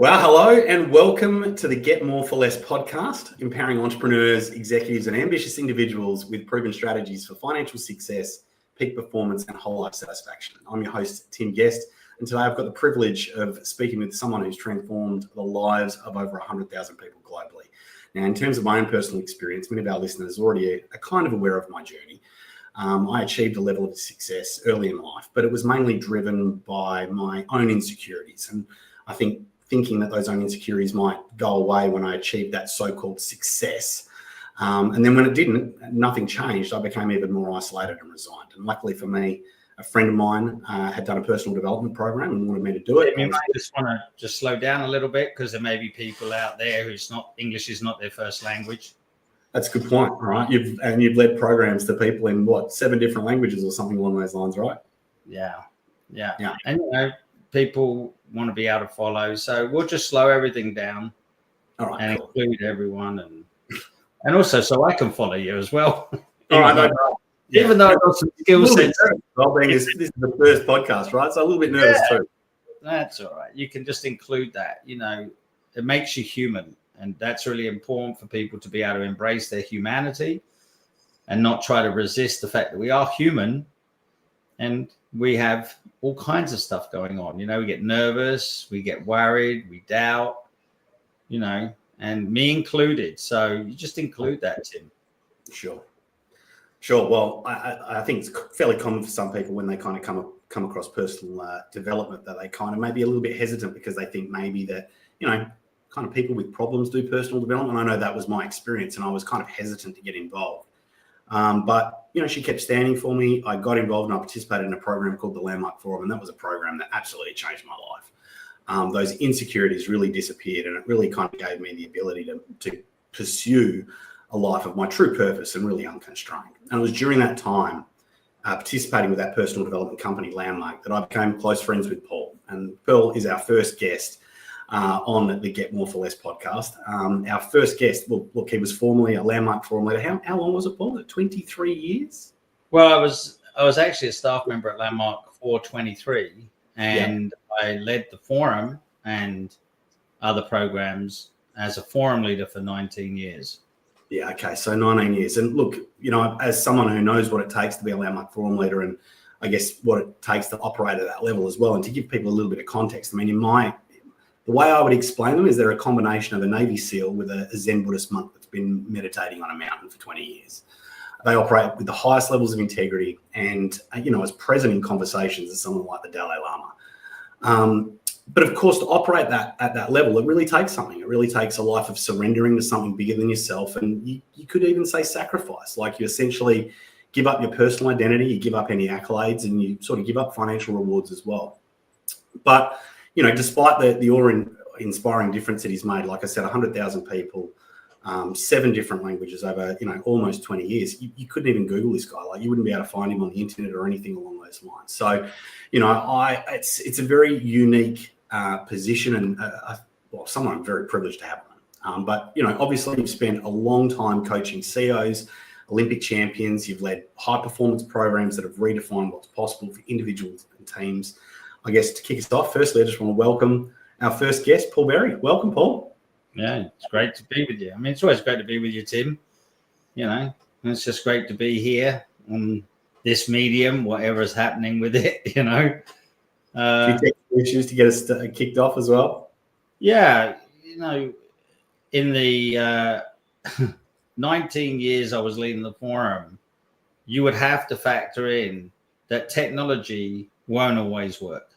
Well, hello and welcome to the Get More for Less podcast, empowering entrepreneurs, executives, and ambitious individuals with proven strategies for financial success, peak performance, and whole life satisfaction. I'm your host, Tim Guest, and today I've got the privilege of speaking with someone who's transformed the lives of over 100,000 people globally. Now, in terms of my own personal experience, many of our listeners already are kind of aware of my journey. I achieved a level of success early in life, but it was mainly driven by my own insecurities. And I think thinking that those own insecurities might go away when I achieved that so-called success. And then when it didn't, nothing changed. I became even more isolated and resigned. And luckily for me, a friend of mine had done a personal development program and wanted me to do it. You might just want to just slow down a little bit because there may be people out there who's not, English is not their first language. That's a good point, right? You've led programs to people in 7 different languages or something along those lines, right? Yeah. And people want to be able to follow, so we'll just slow everything down, all right, and cool. Include everyone, and also so I can follow you as well. Even though I've got some skill sets. Well, this is the first podcast, right? So a little bit nervous too. That's all right. You can just include that. It makes you human. And that's really important for people to be able to embrace their humanity and not try to resist the fact that we are human and we have all kinds of stuff going on. We get nervous, we get worried, we doubt, and me included. So you just include that, Tim. Sure. Well, I think it's fairly common for some people when they kind of come across personal development that they kind of may be a little bit hesitant because they think maybe that, kind of people with problems do personal development. I know that was my experience and I was kind of hesitant to get involved. But she kept standing for me. I got involved and I participated in a program called the Landmark Forum, and that was a program that absolutely changed my life. Those insecurities really disappeared and it really kind of gave me the ability to pursue a life of my true purpose and really unconstrained. And it was during that time, participating with that personal development company, Landmark, that I became close friends with Paul. And Paul is our first guest on the Get More for Less podcast. Our first guest, look, he was formerly a Landmark Forum leader. How long was it, Paul? 23 years? Well, I was actually a staff member at Landmark for 23, and I led the forum and other programs as a forum leader for 19 years. Yeah, okay, so 19 years. And look, as someone who knows what it takes to be a Landmark Forum leader and I guess what it takes to operate at that level as well, and to give people a little bit of context, I mean, the way I would explain them is they're a combination of a Navy SEAL with a Zen Buddhist monk that's been meditating on a mountain for 20 years. They operate with the highest levels of integrity and, is present in conversations as someone like the Dalai Lama. But of course, to operate at that level, it really takes something. It really takes a life of surrendering to something bigger than yourself. And you could even say sacrifice, like you essentially give up your personal identity, you give up any accolades, and you sort of give up financial rewards as well. But despite the awe-inspiring difference that he's made, like I said, 100,000 people, 7 different languages over, almost 20 years, you couldn't even Google this guy. Like you wouldn't be able to find him on the internet or anything along those lines. So, it's a very unique position and, someone I'm very privileged to have on. But, obviously you've spent a long time coaching CEOs, Olympic champions, you've led high-performance programs that have redefined what's possible for individuals and teams. I guess to kick us off, firstly, I just want to welcome our first guest, Paul Berry. Welcome, Paul. Yeah, it's great to be with you. I mean, it's always great to be with you, Tim. And it's just great to be here on this medium, whatever is happening with it, Do you take issues to get us kicked off as well? Yeah, in the 19 years I was leading the forum, you would have to factor in that technology won't always work.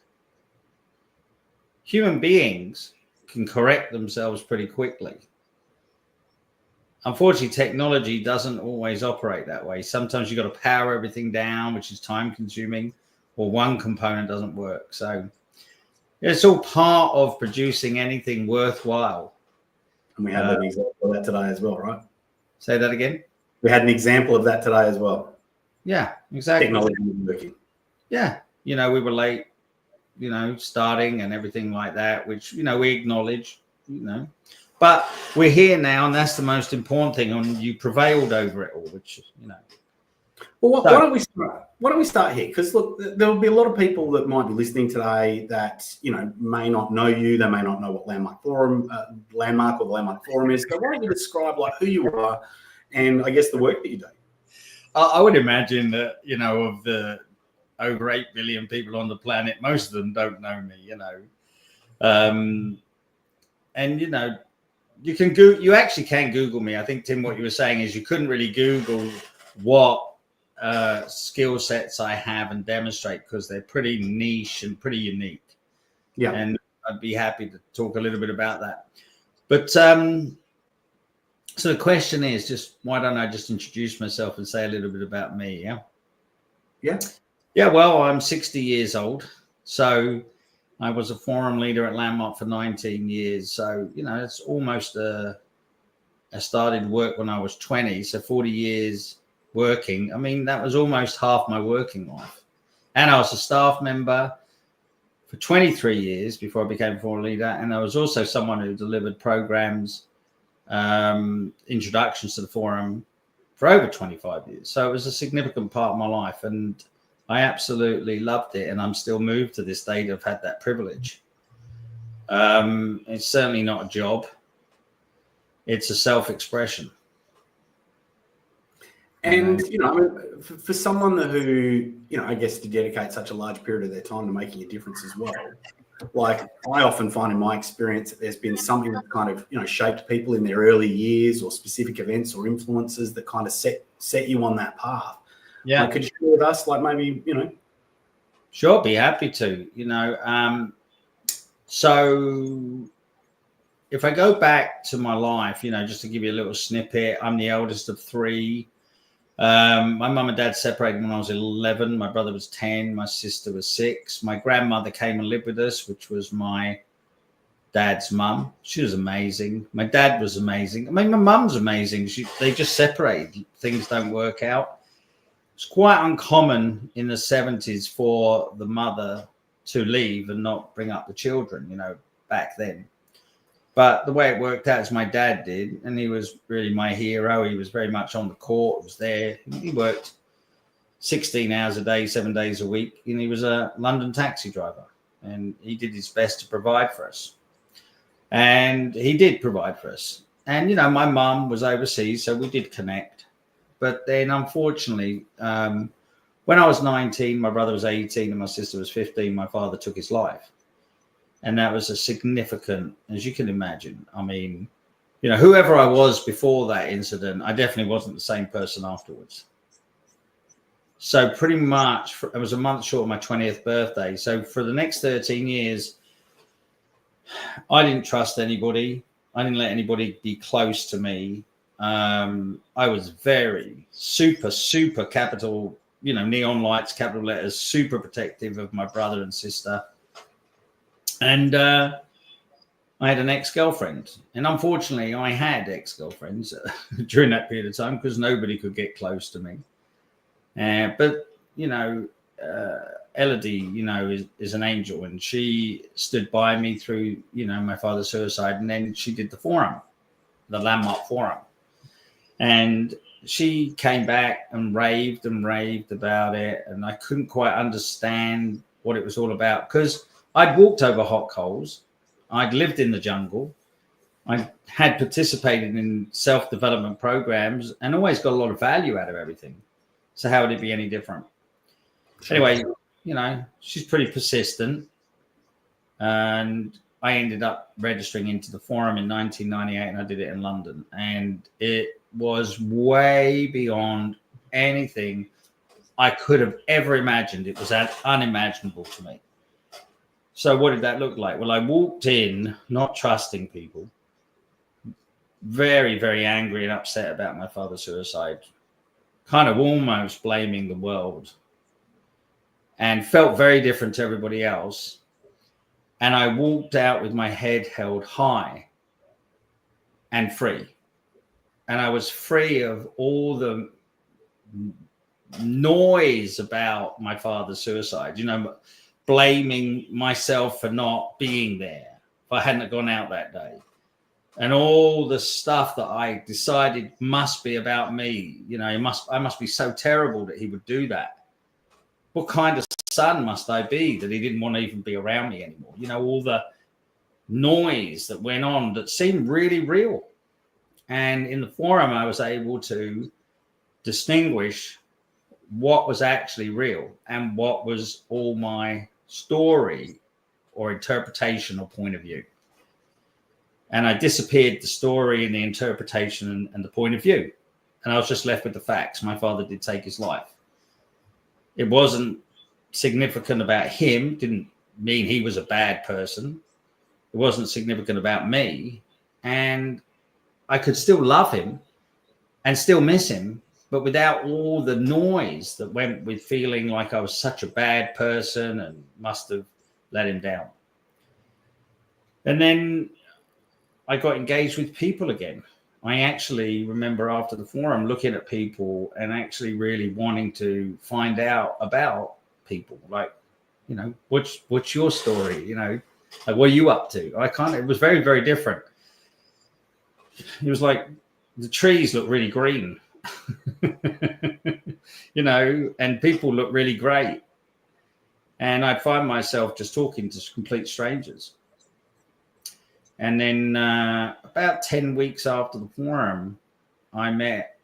Human beings can correct themselves pretty quickly. Unfortunately, technology doesn't always operate that way. Sometimes you've got to power everything down, which is time consuming, or one component doesn't work. So it's all part of producing anything worthwhile. And we had an example of that today as well, right? Say that again. We had an example of that today as well. Yeah, exactly. Technology working. Yeah. We were late, starting and everything like that, which, we acknowledge, but we're here now. And that's the most important thing. And you prevailed over it all, which, Well, why don't we start? Why don't we start here? Because look, there will be a lot of people that might be listening today that may not know you. They may not know what Landmark or the Landmark Forum is. So why don't you describe like who you are, and I guess the work that you do? I would imagine that of the over 8 billion people on the planet, most of them don't know me. And you actually can Google me. I think, Tim, what you were saying is you couldn't really Google what skill sets I have and demonstrate because they're pretty niche and pretty unique. Yeah. And I'd be happy to talk a little bit about that. But so the question is just, why don't I just introduce myself and say a little bit about me? Yeah. Yeah. Yeah. Well, I'm 60 years old. So I was a forum leader at Landmark for 19 years. So, it's almost I started work when I was 20. So 40 years working. I mean, that was almost half my working life. And I was a staff member for 23 years before I became forum leader. And I was also someone who delivered programs, introductions to the forum for over 25 years. So it was a significant part of my life. And I absolutely loved it, and I'm still moved to this day to have had that privilege. It's certainly not a job. It's a self-expression. And, I mean, for someone who, I guess to dedicate such a large period of their time to making a difference as well, like I often find in my experience that there's been something that kind of, shaped people in their early years or specific events or influences that kind of set you on that path. Yeah. Like, could you share with us, like maybe, Sure, be happy to, so if I go back to my life, just to give you a little snippet, I'm the eldest of three. My mum and dad separated when I was 11. My brother was 10. My sister was 6. My grandmother came and lived with us, which was my dad's mum. She was amazing. My dad was amazing. I mean, my mum's amazing. They just separated. Things don't work out. It's quite uncommon in the 70s for the mother to leave and not bring up the children, back then. But the way it worked out is my dad did, and he was really my hero. He was very much on the court, was there. He worked 16 hours a day, 7 days a week, and he was a London taxi driver, and he did his best to provide for us. And he did provide for us. And, my mum was overseas, so we did connect. But then, unfortunately, when I was 19, my brother was 18 and my sister was 15, my father took his life. And that was a significant, as you can imagine. I mean, whoever I was before that incident, I definitely wasn't the same person afterwards. So pretty much, it was a month short of my 20th birthday. So for the next 13 years, I didn't trust anybody. I didn't let anybody be close to me. I was very super capital, neon lights, capital letters, super protective of my brother and sister. And I had an ex-girlfriend. And unfortunately, I had ex-girlfriends during that period of time because nobody could get close to me. But, Elodie, is an angel, and she stood by me through, my father's suicide. And then she did the forum, the Landmark Forum. And she came back and raved about it. And I couldn't quite understand what it was all about because I'd walked over hot coals. I'd lived in the jungle. I had participated in self-development programs and always got a lot of value out of everything. So how would it be any different? Anyway, she's pretty persistent. And I ended up registering into the forum in 1998, and I did it in London. And it was way beyond anything I could have ever imagined. It was unimaginable to me. So what did that look like? Well, I walked in not trusting people, very, very angry and upset about my father's suicide, kind of almost blaming the world, and felt very different to everybody else. And I walked out with my head held high and free. And I was free of all the noise about my father's suicide, blaming myself for not being there if I hadn't gone out that day. and all the stuff that I decided must be about me. You know, I must be so terrible that he would do that. What kind of son must I be that he didn't want to even be around me anymore? You know, all the noise that went on that seemed really real. And in the forum, I was able to distinguish what was actually real and what was all my story or interpretation or point of view. And I disappeared the story and the interpretation and the point of view. And I was just left with the facts. My father did take his life. It wasn't significant about him, didn't mean he was a bad person. It wasn't significant about me. And I could still love him and still miss him, but without all the noise that went with feeling like I was such a bad person and must have let him down. And then I got engaged with people again. I actually remember after the forum looking at people and actually really wanting to find out about people. Like, you know, what's your story? You know, like, what are you up to? It was very, very different. It was like the trees look really green, you know, and people look really great. And I find myself just talking to complete strangers. And then about 10 weeks after the forum, I met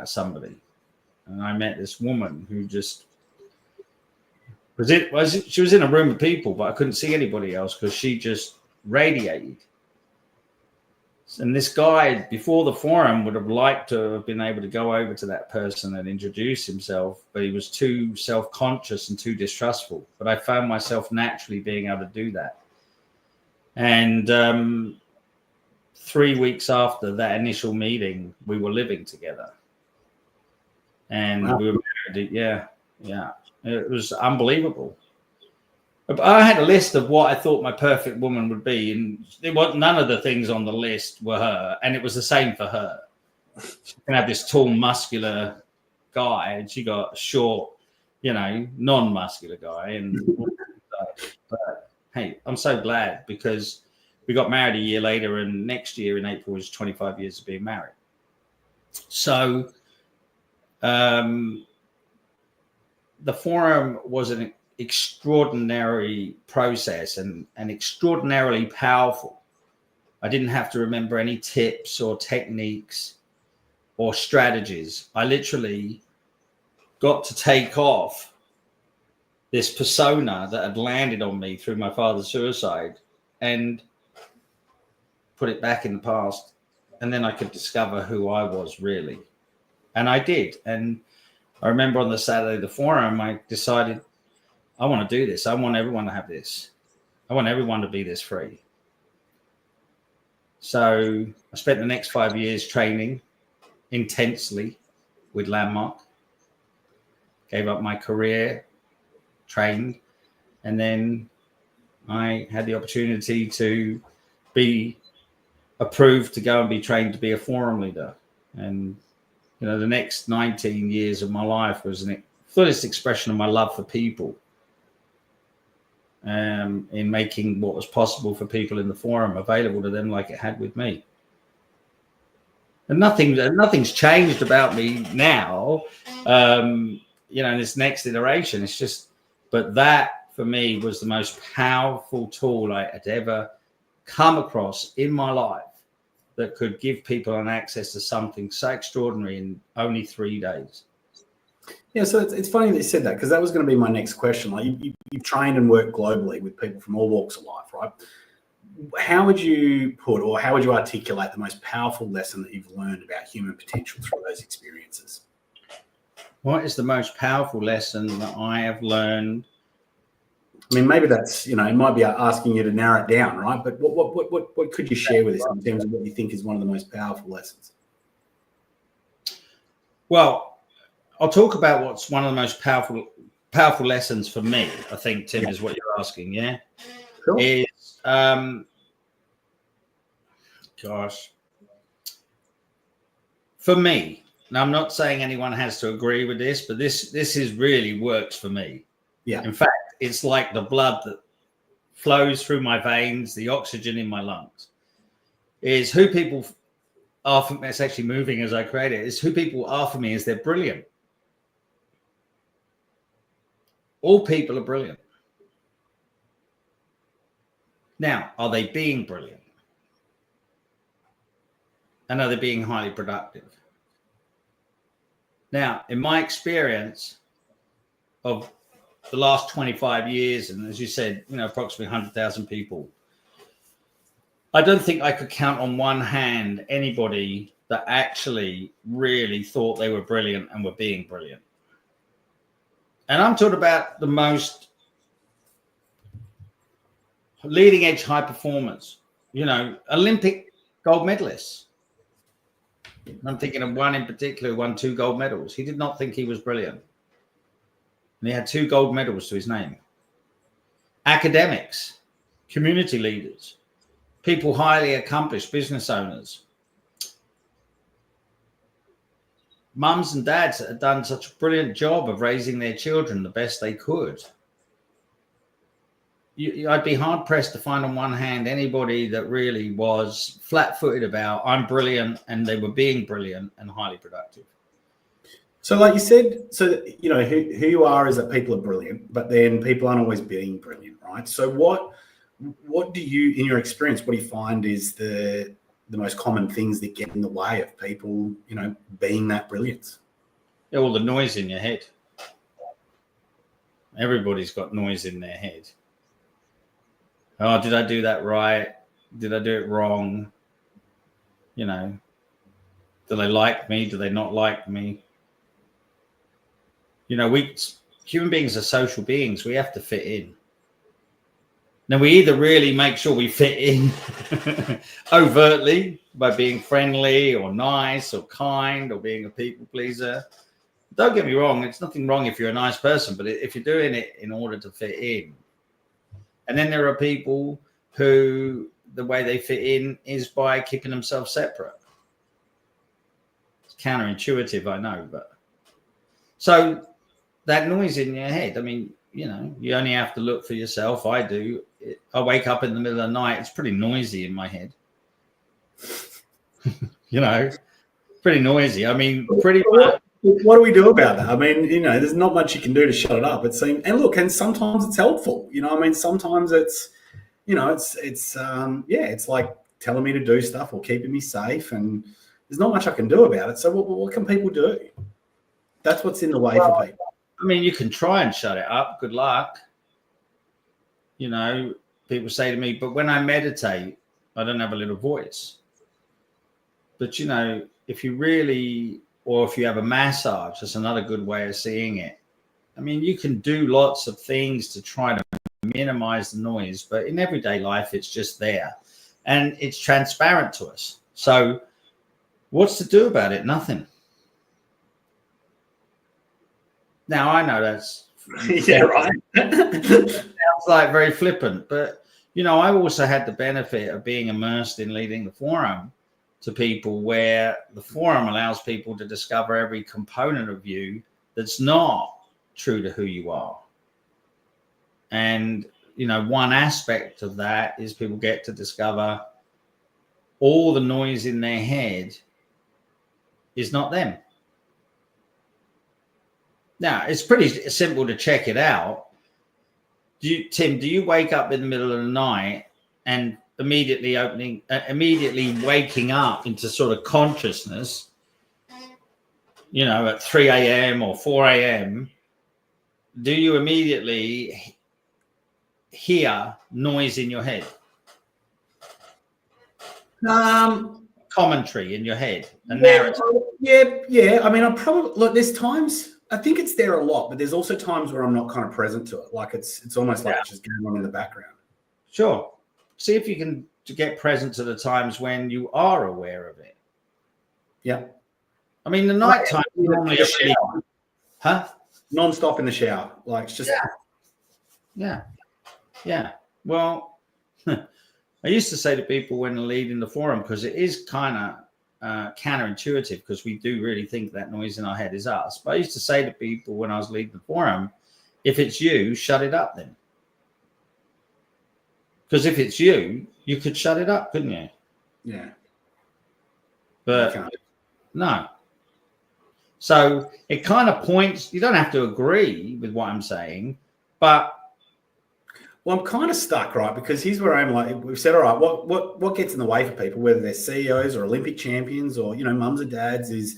somebody. And I met this woman who just she was in a room of people, but I couldn't see anybody else because she just radiated. And this guy before the forum would have liked to have been able to go over to that person and introduce himself, but he was too self-conscious and too distrustful. But I found myself naturally being able to do that. And 3 weeks after that initial meeting, we were living together. And wow. We were married. Yeah. It was unbelievable. I had a list of what I thought my perfect woman would be, and none of the things on the list were her, and it was the same for her. She can have this tall, muscular guy, and she got a short, you know, non-muscular guy. And but hey, I'm so glad because we got married a year later, and next year in April was 25 years of being married. So the forum was an extraordinary process and extraordinarily powerful. I didn't have to remember any tips or techniques or strategies. I literally got to take off this persona that had landed on me through my father's suicide and put it back in the past. And then I could discover who I was really. And I did. And I remember on the Saturday of the forum, I decided, I want to do this. I want everyone to have this. I want everyone to be this free. So I spent the next 5 years training intensely with Landmark, gave up my career, trained, and then I had the opportunity to be approved to go and be trained to be a forum leader. And, you know, the next 19 years of my life was an fullest expression of my love for people. In making what was possible for people in the forum available to them like it had with me. And nothing's changed about me now, you know, in this next iteration. It's just, but that for me was the most powerful tool I had ever come across in my life that could give people an access to something so extraordinary in only 3 days. Yeah, so it's funny that you said that because that was going to be my next question. Like you've trained and worked globally with people from all walks of life, right? How would you articulate the most powerful lesson that you've learned about human potential through those experiences? What is the most powerful lesson that I have learned? I mean, maybe that's, you know, it might be asking you to narrow it down, right? But what could you share with us in terms of what you think is one of the most powerful lessons? Well, I'll talk about what's one of the most powerful lessons for me, I think, Tim, is what you're asking, yeah? Sure. Is, for me, now I'm not saying anyone has to agree with this, but this is really works for me. Yeah. In fact, it's like the blood that flows through my veins, the oxygen in my lungs. is who people are for me. It's actually moving as I create it. Is who people are for me is they're brilliant. All people are brilliant. Now, are they being brilliant? And are they being highly productive? Now, in my experience of the last 25 years, and as you said, approximately 100,000 people, I don't think I could count on one hand anybody that actually really thought they were brilliant and were being brilliant. And I'm talking about the most leading edge high performers, Olympic gold medalists. I'm thinking of one in particular who won 2 gold medals. He did not think he was brilliant. And he had 2 gold medals to his name. Academics, community leaders, people highly accomplished, business owners. Mums and dads that had done such a brilliant job of raising their children the best they could. I'd be hard pressed to find on one hand anybody that really was flat footed about I'm brilliant and they were being brilliant and highly productive. So like you said, so, who you are is that people are brilliant, but then people aren't always being brilliant, right? So what do you, in your experience, what do you find is the most common things that get in the way of people, being that brilliant? All the noise in your head. Everybody's got noise in their head. Oh, did I do that right? Did I do it wrong? Do they like me? Do they not like me? Human beings are social beings. We have to fit in. Now, we either really make sure we fit in overtly by being friendly or nice or kind or being a people pleaser. Don't get me wrong. It's nothing wrong if you're a nice person, but if you're doing it in order to fit in. And then there are people who the way they fit in is by keeping themselves separate. It's counterintuitive, I know, but so that noise in your head, you only have to look for yourself. I do. I wake up in the middle of the night. It's pretty noisy in my head. Pretty noisy. Pretty much. What do we do about that? There's not much you can do to shut it up. It seems, and sometimes it's helpful. Sometimes it's, it's like telling me to do stuff or keeping me safe, and there's not much I can do about it. So what can people do? That's what's in the way for people. You can try and shut it up. Good luck. People say to me, but when I meditate, I don't have a little voice. But, if you really, or if you have a massage, that's another good way of seeing it. You can do lots of things to try to minimize the noise, but in everyday life, it's just there and it's transparent to us. So what's to do about it? Nothing. Now, I know that's yeah, right. Sounds like very flippant, but I also had the benefit of being immersed in leading the forum to people where the forum allows people to discover every component of you that's not true to who you are. And, one aspect of that is people get to discover all the noise in their head is not them. Now, it's pretty simple to check it out. Tim, do you wake up in the middle of the night and immediately waking up into sort of consciousness, at 3 a.m. or 4 a.m., do you immediately hear noise in your head? Commentary in your head, a narrative. Yeah. I probably look. There's times I think it's there a lot, but there's also times where I'm not kind of present to it. Like it's almost like it's just going on in the background. Sure. See if you can get present to the times when you are aware of it. Yeah. The night time normally, non-stop in the shower, like it's just. Yeah. Well, I used to say to people when leading the forum, because it is kind of counterintuitive, because we do really think that noise in our head is us. But I used to say to people when I was leading the forum, if it's you, shut it up then. Because if it's you, you could shut it up, couldn't you? Yeah. But no. So it kind of points, you don't have to agree with what I'm saying, but. Well, I'm kind of stuck, right? Because here's where I'm like, we've said, all right, what gets in the way for people, whether they're CEOs or Olympic champions or, mums or dads, is,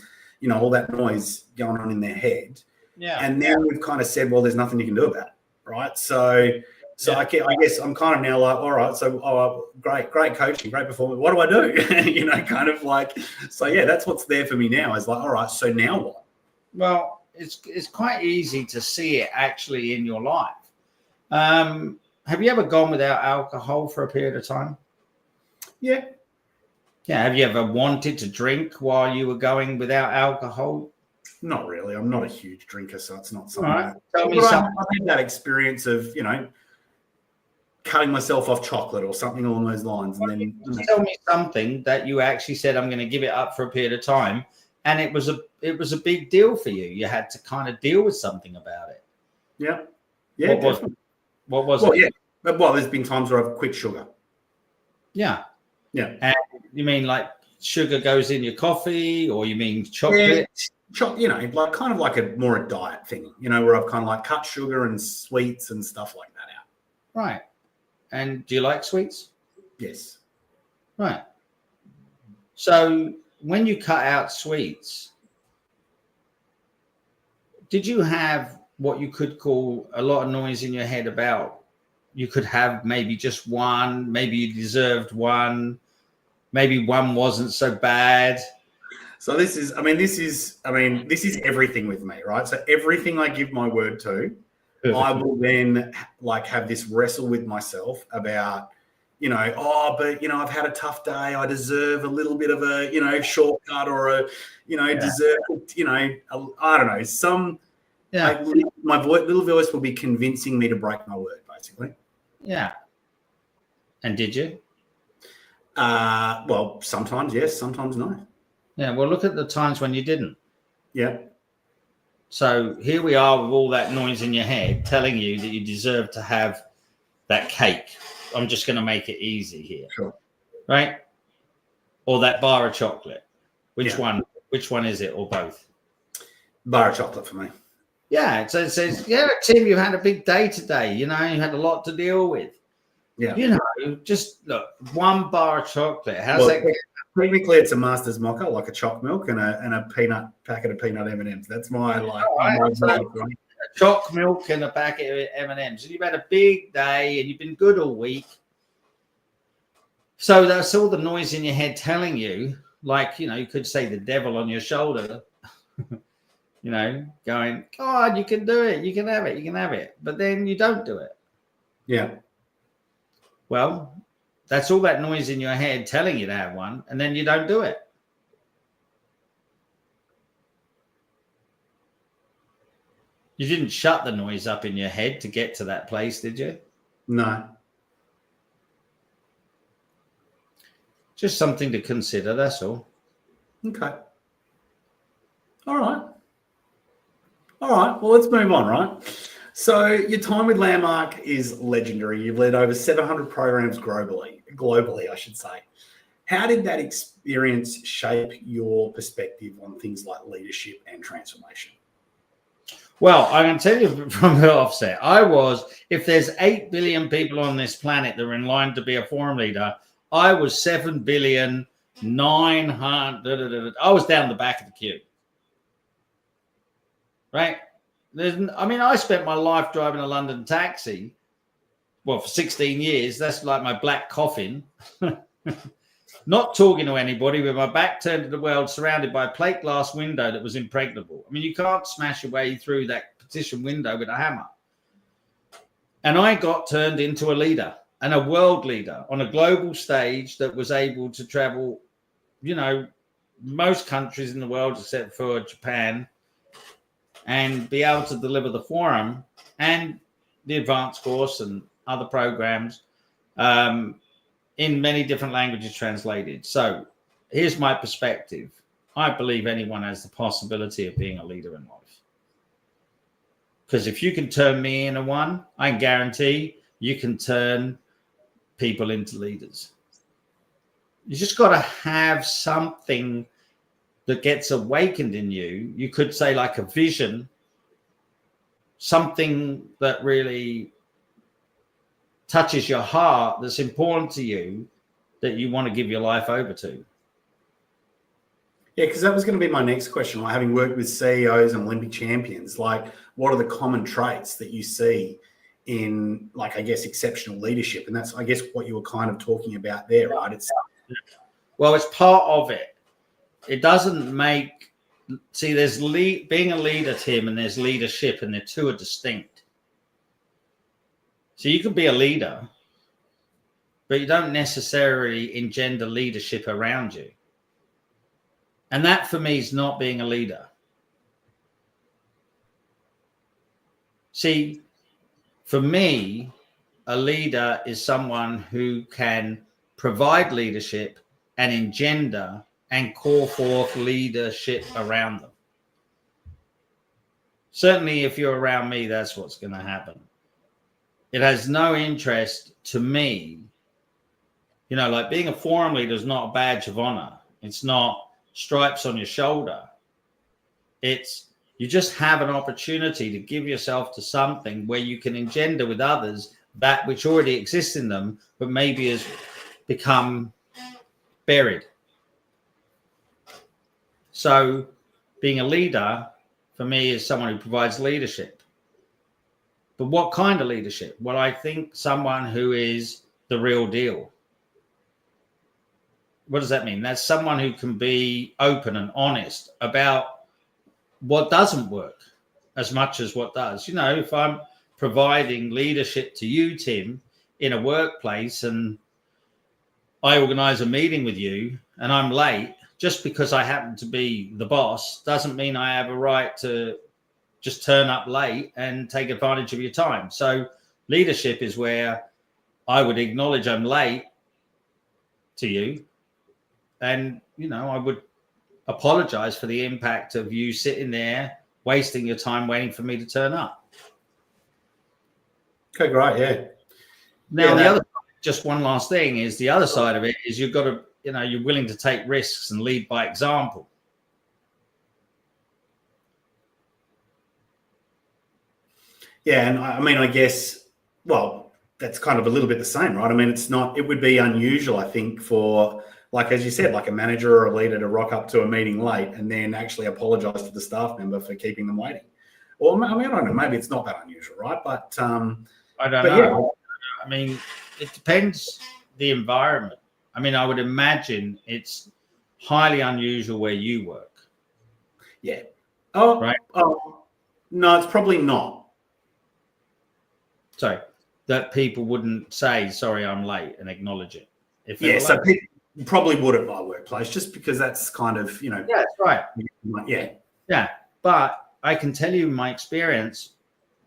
all that noise going on in their head. Yeah. And then we've kind of said, well, there's nothing you can do about it, right? So I guess I'm kind of now like, all right, so great coaching, great performance. What do I do? Kind of like, so yeah, that's what's there for me now is like, all right, so now what? Well, it's quite easy to see it actually in your life. Have you ever gone without alcohol for a period of time? Yeah. Yeah. Have you ever wanted to drink while you were going without alcohol? Not really. I'm not a huge drinker, so it's not something. Right. Tell me something. I had that experience of, cutting myself off chocolate or something along those lines. And then tell me something that you actually said, I'm going to give it up for a period of time. And it was a big deal for you. You had to kind of deal with something about it. Yeah. Yeah. What was it? Yeah. Well, there's been times where I've quit sugar. Yeah. Yeah. And you mean like sugar goes in your coffee, or you mean chocolate? Yeah. Like kind of like a diet thing, where I've kind of like cut sugar and sweets and stuff like that out. Right. And do you like sweets? Yes. Right. So when you cut out sweets, did you have what you could call a lot of noise in your head about you could have maybe just one, maybe you deserved one, maybe one wasn't so bad? So this is everything with me, right? So everything I give my word to, I will then like have this wrestle with myself about, I've had a tough day. I deserve a little bit of a, shortcut or deserve, I don't know, some. Yeah. My little voice will be convincing me to break my word, basically. Yeah. And did you? Well, sometimes yes, sometimes no. Yeah. Well, look at the times when you didn't. Yeah. So here we are with all that noise in your head telling you that you deserve to have that cake. I'm just going to make it easy here. Sure. Right? Or that bar of chocolate. Which one? Which one is it, or both? Bar of chocolate for me. Yeah. So it says, yeah, Tim, you've had a big day today. You had a lot to deal with. Yeah. Just look, one bar of chocolate. How's that? Technically, it's a Master's Mocha, like a choc milk and a peanut packet of peanut M&Ms. That's my choc milk and a packet of M&Ms. And you've had a big day and you've been good all week. So that's all the noise in your head telling you, like, you could say the devil on your shoulder, going, God, you can do it. You can have it. You can have it. But then you don't do it. Yeah. Well, that's all that noise in your head telling you to have one, and then you don't do it. You didn't shut the noise up in your head to get to that place, did you? No. Just something to consider, that's all. Okay. All right. Well, let's move on, right? So your time with Landmark is legendary. You've led over 700 programs globally, I should say. How did that experience shape your perspective on things like leadership and transformation? Well, I can tell you from the offset, if there's 8 billion people on this planet that are in line to be a forum leader, I was 7,900,000,000. I was down the back of the queue. Right? I spent my life driving a London taxi. Well, for 16 years, that's like my black coffin. Not talking to anybody, with my back turned to the world, surrounded by a plate glass window that was impregnable. You can't smash your way through that partition window with a hammer. And I got turned into a leader and a world leader on a global stage that was able to travel, most countries in the world except for Japan, and be able to deliver the forum and the advanced course and other programs in many different languages translated. So here's my perspective. I believe anyone has the possibility of being a leader in life. Because if you can turn me into one, I can guarantee you can turn people into leaders. You just got to have something that gets awakened in you. You could say like a vision, something that really touches your heart, that's important to you, that you want to give your life over to. Yeah, because that was going to be my next question. Like, having worked with CEOs and Olympic champions, like, what are the common traits that you see in, like, I guess, exceptional leadership? And that's, I guess, what you were kind of talking about there, right? Well, it's part of it. It doesn't make, see, there's being a leader, Tim, and there's leadership, and the two are distinct. So you can be a leader, but you don't necessarily engender leadership around you. And that, for me, is not being a leader. See, for me, a leader is someone who can provide leadership and engender and call forth leadership around them. Certainly, if you're around me, that's what's going to happen. It has no interest to me. You know, like, being a forum leader is not a badge of honor. It's not stripes on your shoulder. It's, you just have an opportunity to give yourself to something where you can engender with others that which already exists in them, but maybe has become buried. So being a leader, for me, is someone who provides leadership. But what kind of leadership? Well, I think someone who is the real deal. What does that mean? That's someone who can be open and honest about what doesn't work as much as what does. You know, if I'm providing leadership to you, Tim, in a workplace, and I organize a meeting with you and I'm late, just because I happen to be the boss doesn't mean I have a right to just turn up late and take advantage of your time. So leadership is where I would acknowledge I'm late to you. And, you know, I would apologize for the impact of you sitting there, wasting your time waiting for me to turn up. Okay, great. Yeah. Now, the other, just one last thing is, the other side of it is you've got to, you know, you're willing to take risks and lead by example. Yeah. And I mean, I guess, well, that's kind of a little bit the same, right? I mean, it's not, it would be unusual, I think, for, like, as you said, like a manager or a leader to rock up to a meeting late and then actually apologize to the staff member for keeping them waiting. Or, I mean, I don't know, maybe it's not that unusual, right? But I don't know. Yeah. I mean, it depends the environment. I mean, I would imagine it's highly unusual where you work. Yeah. Oh, right. Oh, no, it's probably not. Sorry, that people wouldn't say, sorry, I'm late, and acknowledge it. If yeah, so people probably would at my workplace, just because that's kind of, you know. Yeah, that's right. Yeah. Yeah. But I can tell you my experience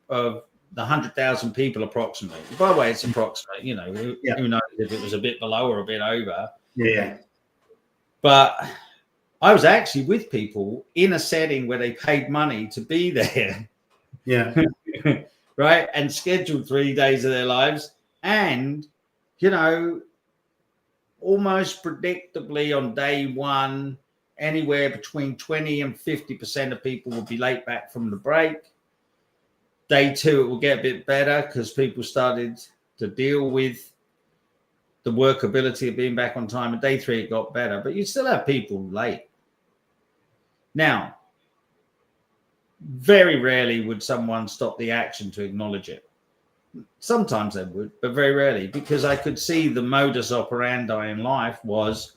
of the 100,000 people approximately. By the way, it's approximate, you know, who knows if it was a bit below or a bit over. Yeah. But I was actually with people in a setting where they paid money to be there. Yeah. Right. And scheduled 3 days of their lives. And, you know, almost predictably on day one, anywhere between 20 and 50% of people will be late back from the break. Day two, it will get a bit better because people started to deal with the workability of being back on time. And day three, it got better, but you still have people late. Now, very rarely would someone stop the action to acknowledge it. Sometimes they would, but very rarely, because I could see the modus operandi in life was,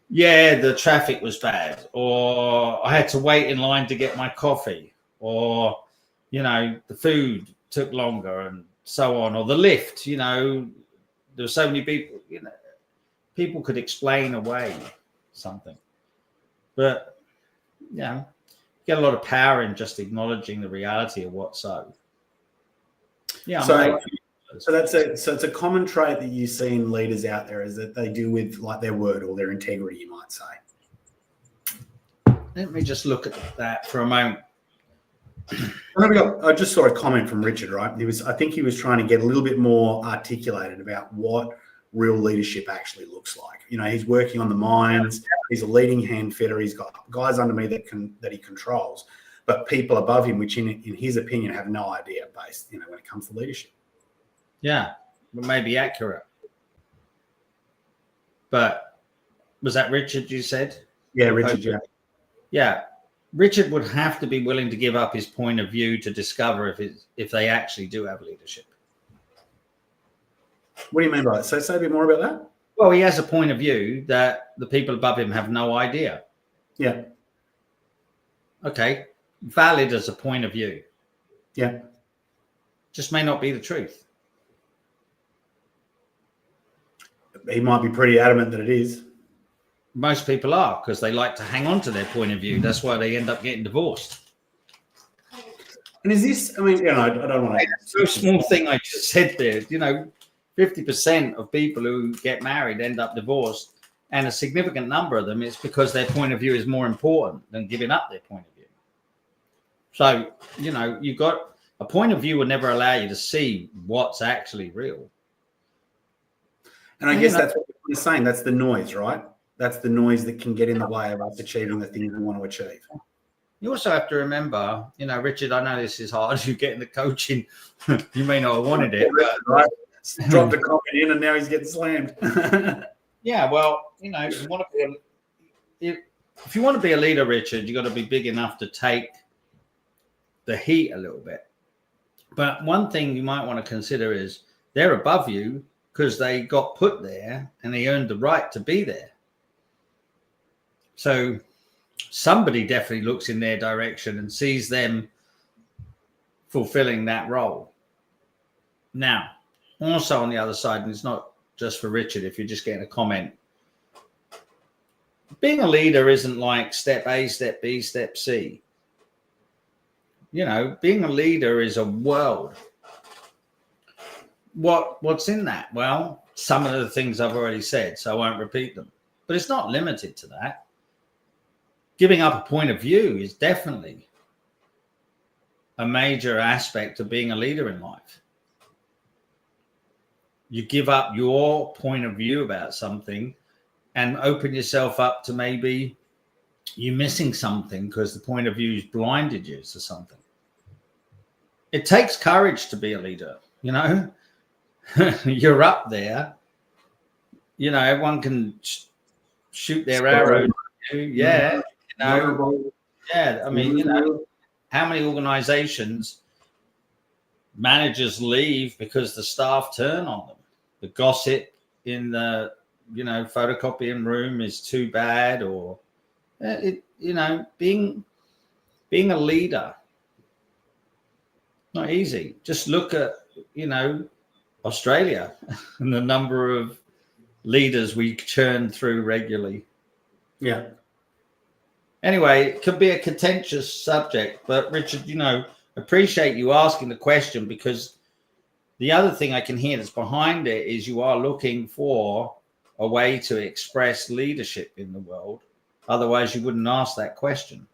yeah, the traffic was bad, or I had to wait in line to get my coffee, or, you know, the food took longer and so on, or the lift, you know, there were so many people, you know, people could explain away something. But, you know, you get a lot of power in just acknowledging the reality of what's so. Yeah. So it's a common trait that you see in leaders out there, is that they deal with, like, their word or their integrity, you might say. Let me just look at that for a moment. I just saw a comment from Richard, right? I think he was trying to get a little bit more articulated about what real leadership actually looks like. You know, he's working on the mines. He's a leading hand fitter. He's got guys under me that he controls, but people above him, which in his opinion have no idea based, when it comes to leadership. Yeah, it may be accurate. But was that Richard you said? Yeah, Richard, yeah. Yeah. Richard would have to be willing to give up his point of view to discover if they actually do have leadership. What do you mean by that? So say a bit more about that. Well, he has a point of view that the people above him have no idea. Yeah. Okay. Valid as a point of view. Yeah. Just may not be the truth. He might be pretty adamant that it is. Most people are, because they like to hang on to their point of view. That's why they end up getting divorced. And is this, I mean, I don't want to. So small thing I just said there, 50% of people who get married end up divorced, and a significant number of them is because their point of view is more important than giving up their point of view. So, you've got a point of view will never allow you to see what's actually real. And I guess that's what you're saying. That's the noise, right? That's the noise that can get in the way of us achieving the things we want to achieve. You also have to remember, Richard, I know this is hard. You get into coaching, you may not have wanted it. But, right? Dropped a comment in and now he's getting slammed. Yeah, well, if you want to be a leader, Richard, you got to be big enough to take the heat a little bit. But one thing you might want to consider is they're above you because they got put there and they earned the right to be there. So somebody definitely looks in their direction and sees them fulfilling that role. Now, also on the other side, and it's not just for Richard, if you're just getting a comment, being a leader isn't like step A, step B, step C. Being a leader is a world. What's in that? Well, some of the things I've already said, so I won't repeat them. But it's not limited to that. Giving up a point of view is definitely a major aspect of being a leader in life. You give up your point of view about something and open yourself up to maybe you missing something because the point of view has blinded you to something. It takes courage to be a leader, You're up there. Everyone can shoot their arrows. Yeah. Yeah. I mean, how many organizations managers leave because the staff turn on them? The gossip in the, photocopying room is too bad, or, being a leader, not easy. Just look at, Australia and the number of leaders we churn through regularly. Yeah. Anyway, it could be a contentious subject, but Richard, appreciate you asking the question, because the other thing I can hear that's behind it is you are looking for a way to express leadership in the world. Otherwise, you wouldn't ask that question.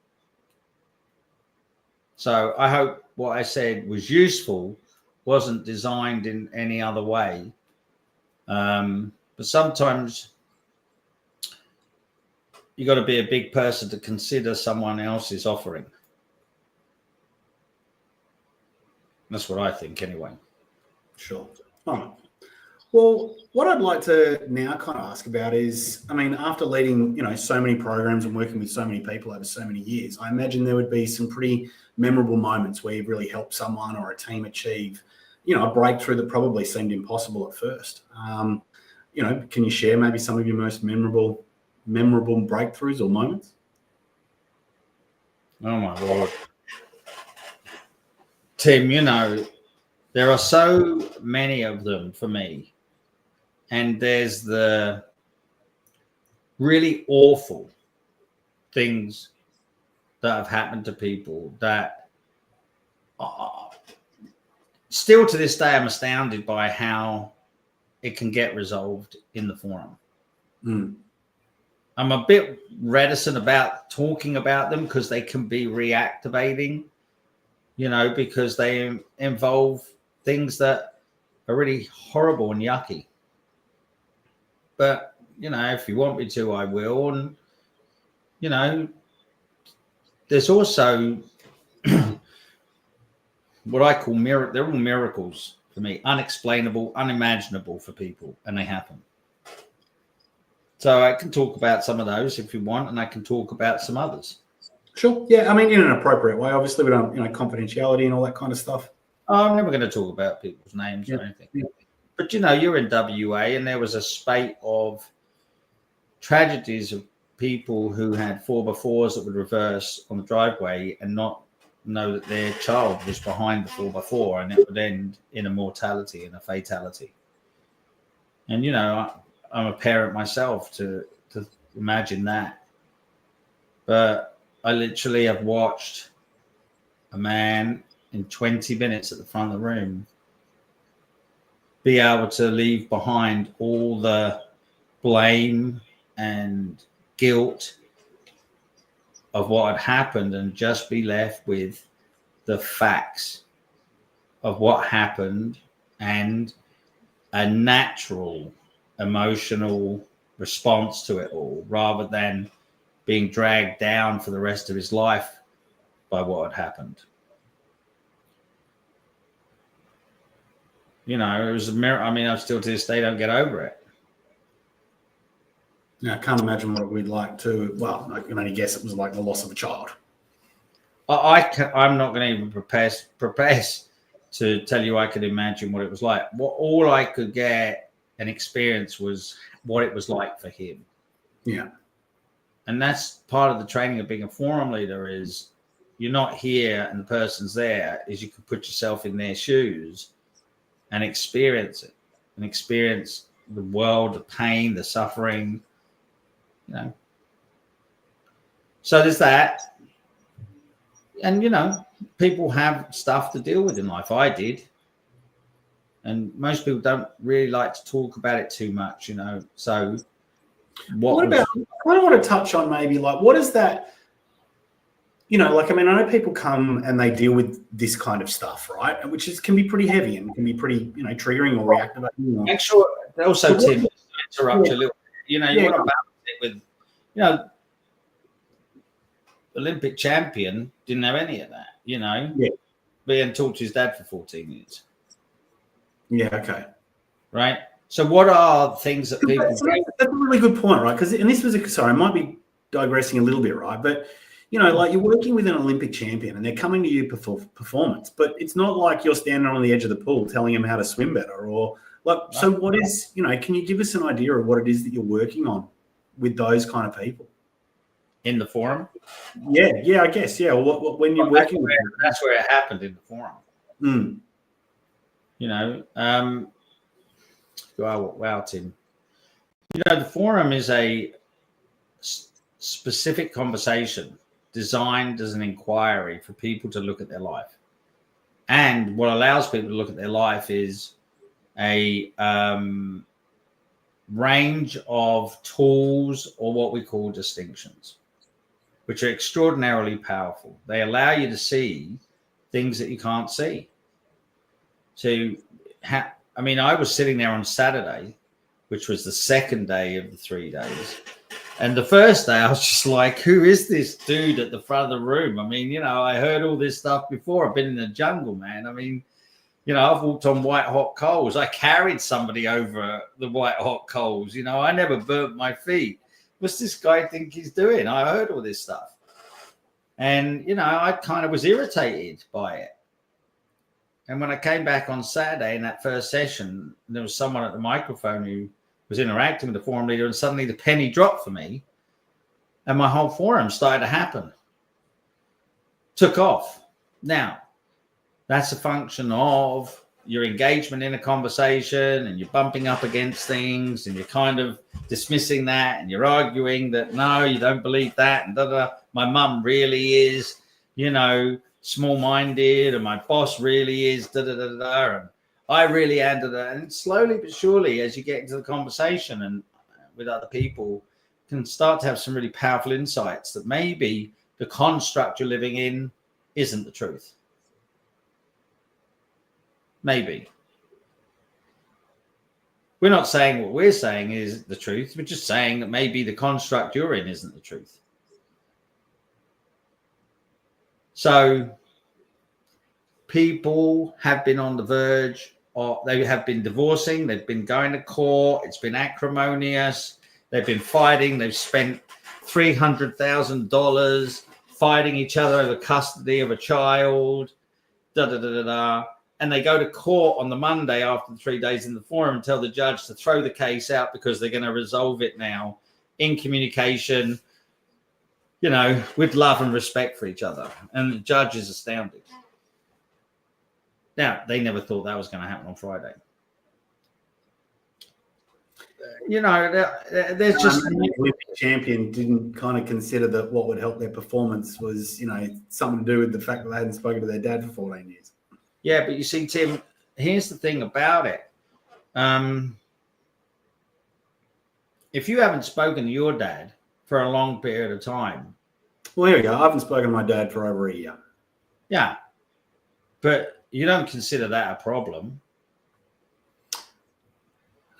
So I hope what I said was useful, wasn't designed in any other way. But sometimes you got to be a big person to consider someone else's offering. That's what I think anyway. Sure. All right. Well, what I'd like to now kind of ask about is, I mean, after leading, so many programs and working with so many people over so many years, I imagine there would be some pretty memorable moments where you've really helped someone or a team achieve, a breakthrough that probably seemed impossible at first. Can you share maybe some of your most memorable breakthroughs or moments? Oh my Lord. Tim, there are so many of them for me. And there's the really awful things that have happened to people that still to this day I'm astounded by how it can get resolved in the forum. I'm a bit reticent about talking about them because they can be reactivating, because they involve things that are really horrible and yucky. but if you want me to, I will. And there's also what I call they're all miracles for me, unexplainable, unimaginable for people, and they happen. So I can talk about some of those if you want, and I can talk about some others. Sure. Yeah. I mean, in an appropriate way. Obviously, we don't, confidentiality and all that kind of stuff. I'm never going to talk about people's names or anything. Yeah. But, you're in WA, and there was a spate of tragedies of people who had 4x4s that would reverse on the driveway and not know that their child was behind the 4x4, and it would end in a mortality and a fatality. And, I'm a parent myself to imagine that. But I literally have watched a man in 20 minutes at the front of the room be able to leave behind all the blame and guilt of what had happened and just be left with the facts of what happened and a natural emotional response to it all, rather than being dragged down for the rest of his life by what had happened. It was a mirror. I mean, I still to this day don't get over it. Yeah, I can't imagine what we'd like to. Well, I can only guess it was like the loss of a child. I'm not going to even prepare to tell you I could imagine what it was like. All I could get and experience was what it was like for him. Yeah. And that's part of the training of being a forum leader is you're not here and the person's there, is you can put yourself in their shoes and experience it and experience the world, the pain, the suffering, So there's that. And, people have stuff to deal with in life. I did. And most people don't really like to talk about it too much, So I want to touch on maybe like, what is that, I know people come and they deal with this kind of stuff, right? Which can be pretty heavy and can be pretty, triggering or reactive. Make sure also, Tim, interrupt you a little bit. You want to balance it with, Olympic champion didn't have any of that, being taught to his dad for 14 years. Yeah. Okay. Right. So what are things that people that's a really good point, right? Because, and this was sorry, I might be digressing a little bit, right? But, like you're working with an Olympic champion and they're coming to you for performance, but it's not like you're standing on the edge of the pool telling them how to swim better or like, so what is, can you give us an idea of what it is that you're working on with those kind of people? In the forum? Yeah, I guess. Yeah. When you're working with them. That's where it happened in the forum. Wow, Tim. The forum is a specific conversation designed as an inquiry for people to look at their life. And what allows people to look at their life is a range of tools or what we call distinctions, which are extraordinarily powerful. They allow you to see things that you can't see. So, I was sitting there on Saturday, which was the second day of the 3 days. And the first day I was just like, who is this dude at the front of the room? I heard all this stuff before. I've been in the jungle, man. I've walked on white hot coals. I carried somebody over the white hot coals. I never burnt my feet. What's this guy think he's doing? I heard all this stuff. And, I kind of was irritated by it. And when I came back on Saturday in that first session, there was someone at the microphone who was interacting with the forum leader, and suddenly the penny dropped for me and my whole forum started to happen. Took off. Now, that's a function of your engagement in a conversation and you're bumping up against things and you're kind of dismissing that and you're arguing that, no, you don't believe that. And my mum really is, small-minded and my boss really is and I really am and slowly but surely as you get into the conversation and with other people can start to have some really powerful insights that maybe the construct you're living in isn't the truth. Maybe We're not saying what we're saying is the truth. We're just saying that maybe the construct you're in isn't the truth. So people have been on the verge, or they have been divorcing. They've been going to court. It's been acrimonious. They've been fighting. They've spent $300,000 fighting each other over custody of a child. And they go to court on the Monday after the 3 days in the forum and tell the judge to throw the case out because they're going to resolve it now in communication, you know, with love and respect for each other. And the judge is astounded. Now, they never thought that was going to happen on Friday. You know, there's just... The Olympic champion didn't kind of consider that what would help their performance was, you know, something to do with the fact that they hadn't spoken to their dad for 14 years. Yeah, but you see, Tim, here's the thing about it. If you haven't spoken to your dad for a long period of time... Well, here we go. I haven't spoken to my dad for over a year. Yeah, but you don't consider that a problem.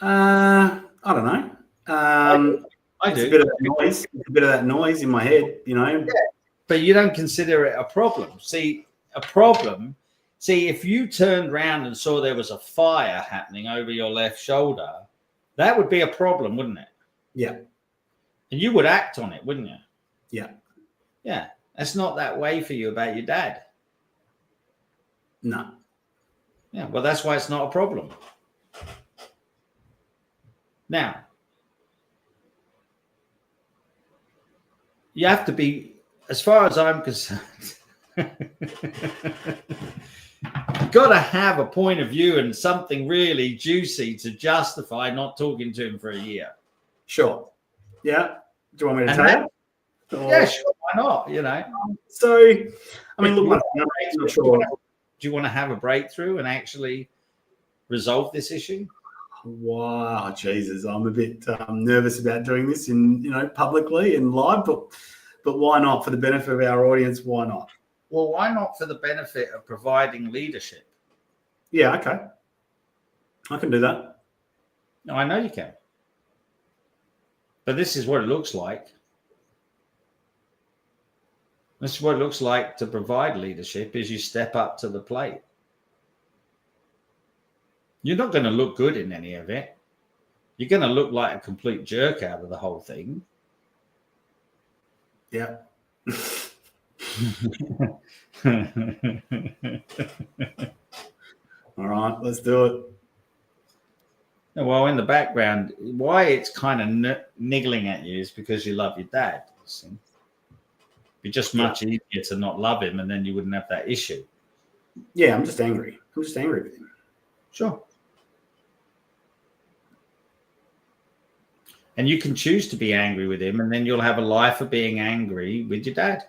I don't know. I do. It's a bit of that noise. It's a bit of that noise in my head, you know. Yeah, but you don't consider it a problem. See, a problem... See, if you turned around and saw there was a fire happening over your left shoulder, that would be a problem, wouldn't it? Yeah. And you would act on it, wouldn't you? Yeah. Yeah. That's not that way for you about your dad. No. Yeah. Well, that's why it's not a problem. Now, you have to be, as far as I'm concerned, you've got to have a point of view and something really juicy to justify not talking to him for a year. Sure. Yeah. Do you want me to tell you? Yeah, sure. Why not? You know. So, I mean, look, I'm not sure. Do you want to have a breakthrough and actually resolve this issue? Wow, Jesus, I'm a bit nervous about doing this in, you know, publicly and live, but why not? For the benefit of our audience, why not? Well, why not for the benefit of providing leadership? Yeah, okay. I can do that. No, I know you can. But this is what it looks like. This is what it looks like to provide leadership is you step up to the plate. You're not going to look good in any of it. You're going to look like a complete jerk out of the whole thing. Yeah. All right, let's do it. Well, in the background, why it's kind of niggling at you is because you love your dad. See? It'd be just much easier to not love him, and then you wouldn't have that issue. Yeah, I'm just angry. I'm just angry with him. Sure. And you can choose to be angry with him, and then you'll have a life of being angry with your dad.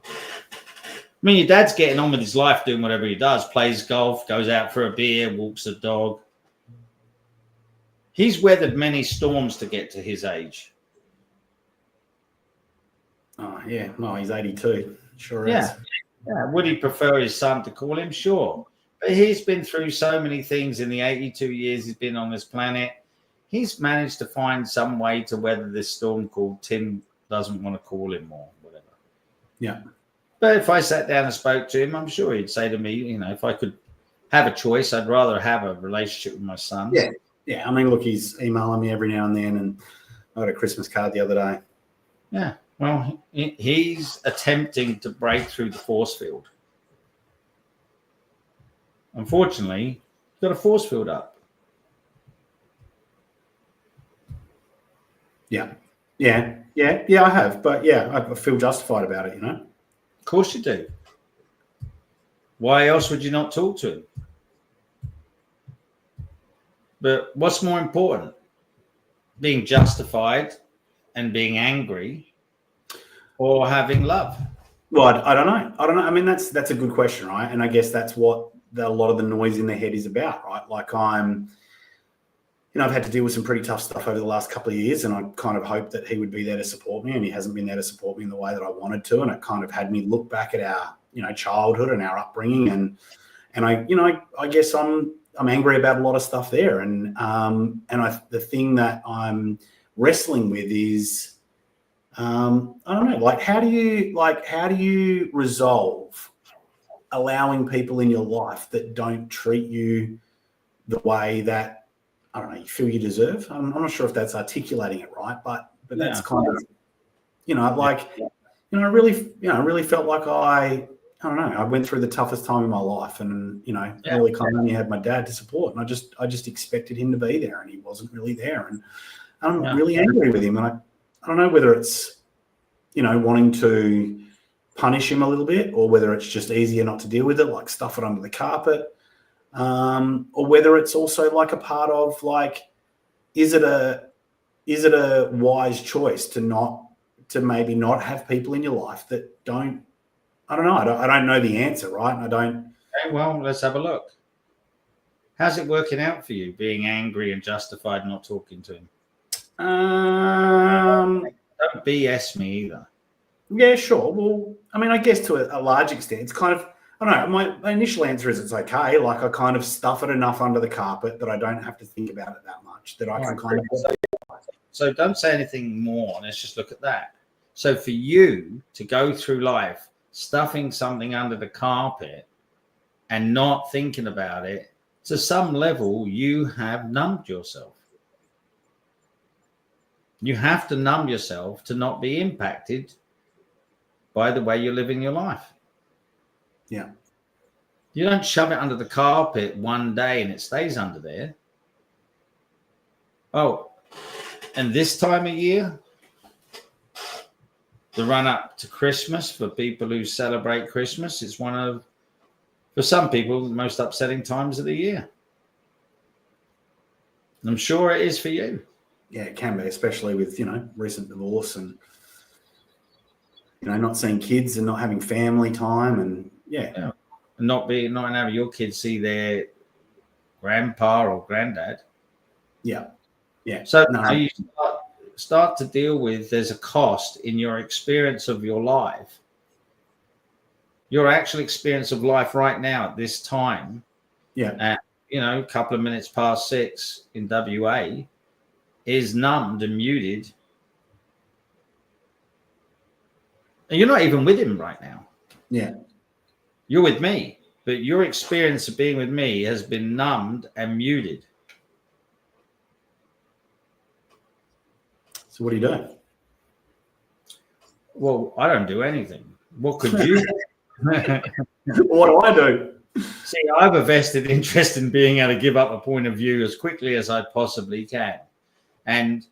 I mean, your dad's getting on with his life, doing whatever he does, plays golf, goes out for a beer, walks the dog. He's weathered many storms to get to his age. Oh, yeah. No, he's 82. Sure is. Yeah. Would he prefer his son to call him? Sure. But he's been through so many things in the 82 years he's been on this planet. He's managed to find some way to weather this storm called Tim doesn't want to call him or whatever. Yeah. But if I sat down and spoke to him, I'm sure he'd say to me, you know, if I could have a choice, I'd rather have a relationship with my son. Yeah. Yeah. I mean, look, he's emailing me every now and then, and I got a Christmas card the other day. Yeah. Well, he's attempting to break through the force field. Unfortunately, he's got a force field up. Yeah. Yeah. Yeah. Yeah, I have. But yeah, I feel justified about it, you know? Of course you do. Why else would you not talk to him? But what's more important? Being justified and being angry or having love? Well, I don't know. I mean, that's a good question, right? And I guess that's what a lot of the noise in their head is about, right? Like I've had to deal with some pretty tough stuff over the last couple of years, and I kind of hoped that he would be there to support me, and he hasn't been there to support me in the way that I wanted to. And it kind of had me look back at our, childhood and our upbringing. And I guess I'm I'm angry about a lot of stuff there, and the thing that I'm wrestling with is I don't know, like how do you resolve allowing people in your life that don't treat you the way that, I don't know, you feel you deserve? I'm not sure if that's articulating it right, but that's kind of, I really felt like I don't know, I went through the toughest time in my life, and early kind of only had my dad to support, and I just expected him to be there, and he wasn't really there, and I'm really angry with him, and I don't know whether it's wanting to punish him a little bit, or whether it's just easier not to deal with it, like stuff it under the carpet, or whether it's also like a part of like, is it a wise choice to maybe not have people in your life that don't, I don't know. I don't know the answer, right? Okay, well, let's have a look. How's it working out for you, being angry and justified not talking to him? Don't BS me either. Yeah, sure. Well, I mean, I guess to a large extent, it's kind of, I don't know. My initial answer is it's okay. Like I kind of stuff it enough under the carpet that I don't have to think about it that much. That I can kind of. So don't say anything more. Let's just look at that. So for you to go through life stuffing something under the carpet and not thinking about it, to some level, you have numbed yourself. You have to numb yourself to not be impacted by the way you're living your life. Yeah. You don't shove it under the carpet one day and it stays under there. Oh, and this time of year, the run up to Christmas, for people who celebrate Christmas, it's one of, for some people, the most upsetting times of the year. I'm sure it is for you. Yeah, it can be, especially with, recent divorce and, not seeing kids and not having family time, and and not having your kids see their grandpa or granddad. Yeah. So you start to deal with, there's a cost in your experience of your life. Your actual experience of life right now at this time. Yeah. At, a couple of minutes past 6 in WA is numbed and muted. And you're not even with him right now. Yeah. You're with me, but your experience of being with me has been numbed and muted. So what do you do? Well, I don't do anything. What could you do? What do I do? See, I have a vested interest in being able to give up a point of view as quickly as I possibly can. And,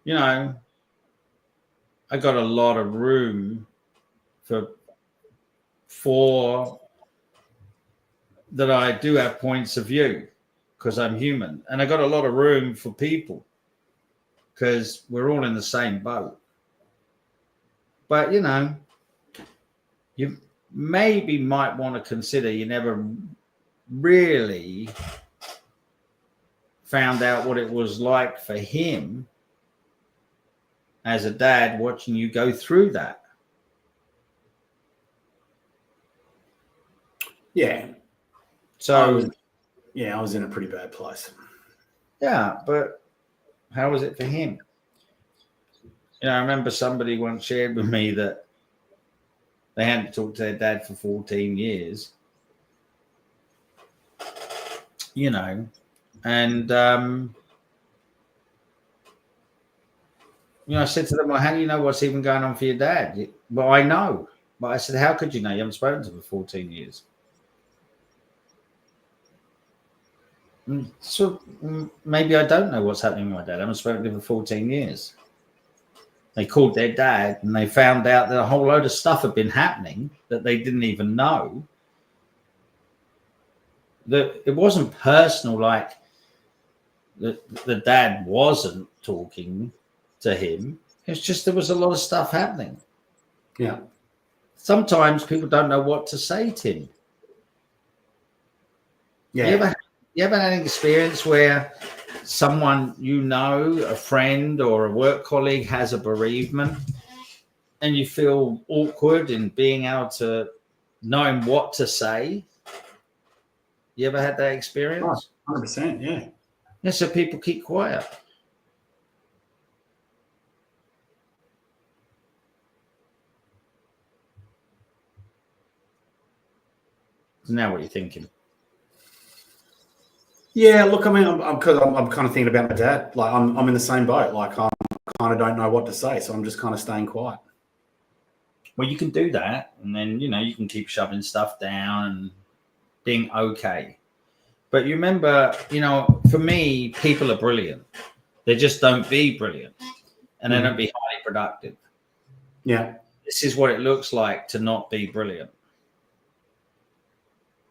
I got a lot of room for that I do have points of view because I'm human. And I got a lot of room for people because we're all in the same boat. But, you maybe might want to consider you never really found out what it was like for him as a dad watching you go through that. Yeah. So, I was in a pretty bad place. Yeah, but how was it for him? I remember somebody once shared with me that they hadn't talked to their dad for 14 years. And I said to them, well, how do you know what's even going on for your dad? Well, I know. But I said, how could you know? You haven't spoken to him for 14 years. So maybe I don't know what's happening with my dad. I haven't spoken to him for 14 years. They called their dad and they found out that a whole load of stuff had been happening that they didn't even know. That it wasn't personal, like the dad wasn't talking to him. It's just there was a lot of stuff happening. Yeah. Sometimes people don't know what to say to him. Yeah. You ever had an experience where someone a friend or a work colleague has a bereavement and you feel awkward in being able to knowing what to say? You ever had that experience? 100%. Yeah. Yeah, so people keep quiet. Now what are you thinking? Yeah, look, I mean, I'm kind of thinking about my dad. Like, I'm in the same boat. Like, I kind of don't know what to say, so I'm just kind of staying quiet. Well, you can do that, and then you can keep shoving stuff down and being okay. But you remember, for me, people are brilliant. They just don't be brilliant, and they don't be highly productive. Yeah. This is what it looks like to not be brilliant.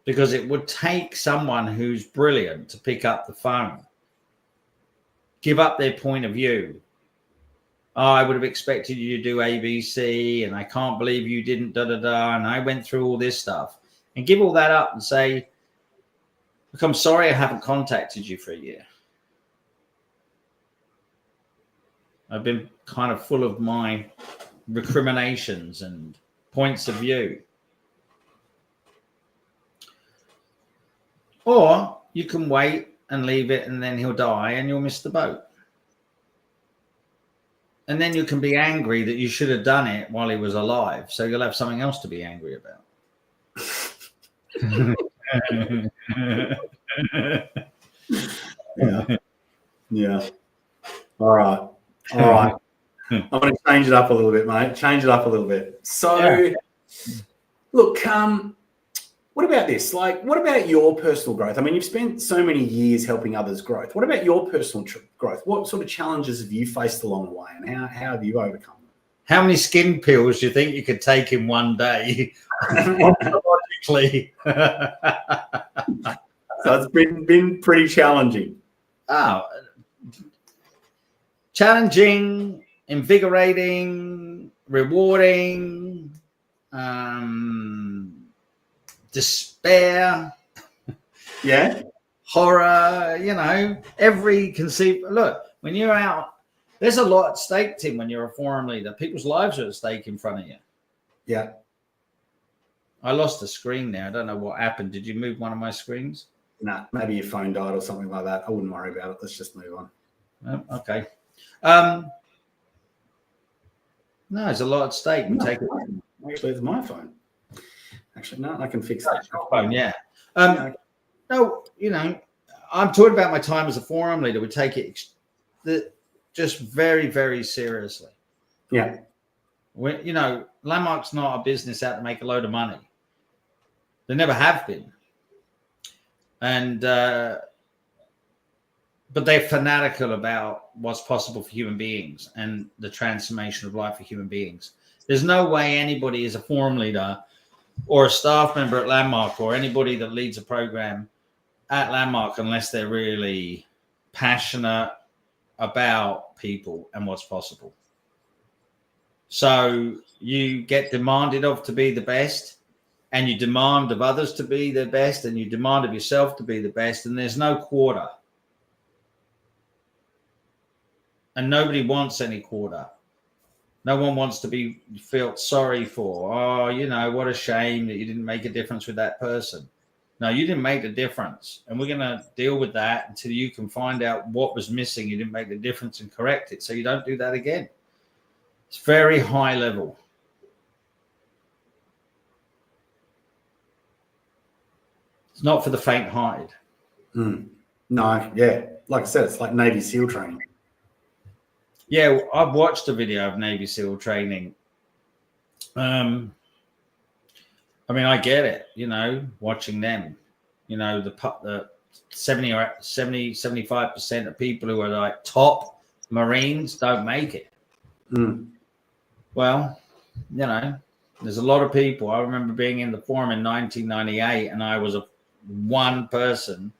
Because it would take someone who's brilliant to pick up the phone, give up their point of view. Oh, I would have expected you to do ABC, and I can't believe you didn't da-da-da, and I went through all this stuff. And give all that up and say, look, I'm sorry I haven't contacted you for a year. I've been kind of full of my recriminations and points of view. Or you can wait and leave it, and then he'll die and you'll miss the boat. And then you can be angry that you should have done it while he was alive. So you'll have something else to be angry about. Yeah. Yeah. All right. I'm going to change it up a little bit, mate. Change it up a little bit. So, look, what about this? Like, what about your personal growth? I mean, you've spent so many years helping others growth. What about your personal growth? What sort of challenges have you faced along the way, and how have you overcome them? How many skin pills do you think you could take in one day? Logically. So it's been pretty challenging. Oh, challenging, invigorating, rewarding, despair, horror, every conceivable. Look, when you're out, there's a lot at stake, Tim, when you're a forum leader. People's lives are at stake in front of you. Yeah. I lost a screen there. I don't know what happened. Did you move one of my screens? Nah, maybe your phone died or something like that. I wouldn't worry about it. Let's just move on. Oh, okay. No, there's a lot at stake. Actually, it's my phone. Actually, no, I can fix that. Phone, yeah. No, I'm talking about my time as a forum leader. We take it just very, very seriously. Yeah. Landmark's not a business out to make a load of money. They never have been. And but they're fanatical about what's possible for human beings and the transformation of life for human beings. There's no way anybody is a forum leader or a staff member at Landmark or anybody that leads a program at Landmark unless they're really passionate about people and what's possible. So you get demanded of to be the best, and you demand of others to be the best, and you demand of yourself to be the best, and there's no quarter. And nobody wants any quarter. No one wants to be felt sorry for. Oh, what a shame that you didn't make a difference with that person. No, you didn't make the difference. And we're going to deal with that until you can find out what was missing. You didn't make the difference and correct it. So you don't do that again. It's very high level. It's not for the faint-hearted. No, yeah. Like I said, it's like Navy SEAL training. Yeah, I've watched a video of Navy SEAL training. I get it, watching them, the 75% of people who are like top Marines don't make it. Well, there's a lot of people. I remember being in the forum in 1998, and I was one person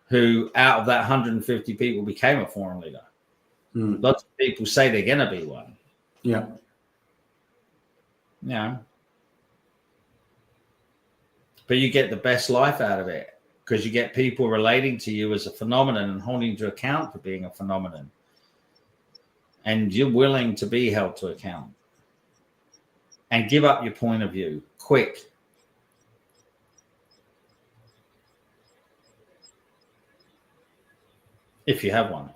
who, out of that 150 people, became a forum leader. Lots of people say they're going to be one. Yeah. But you get the best life out of it because you get people relating to you as a phenomenon and holding you to account for being a phenomenon. And you're willing to be held to account and give up your point of view quick. if you have one.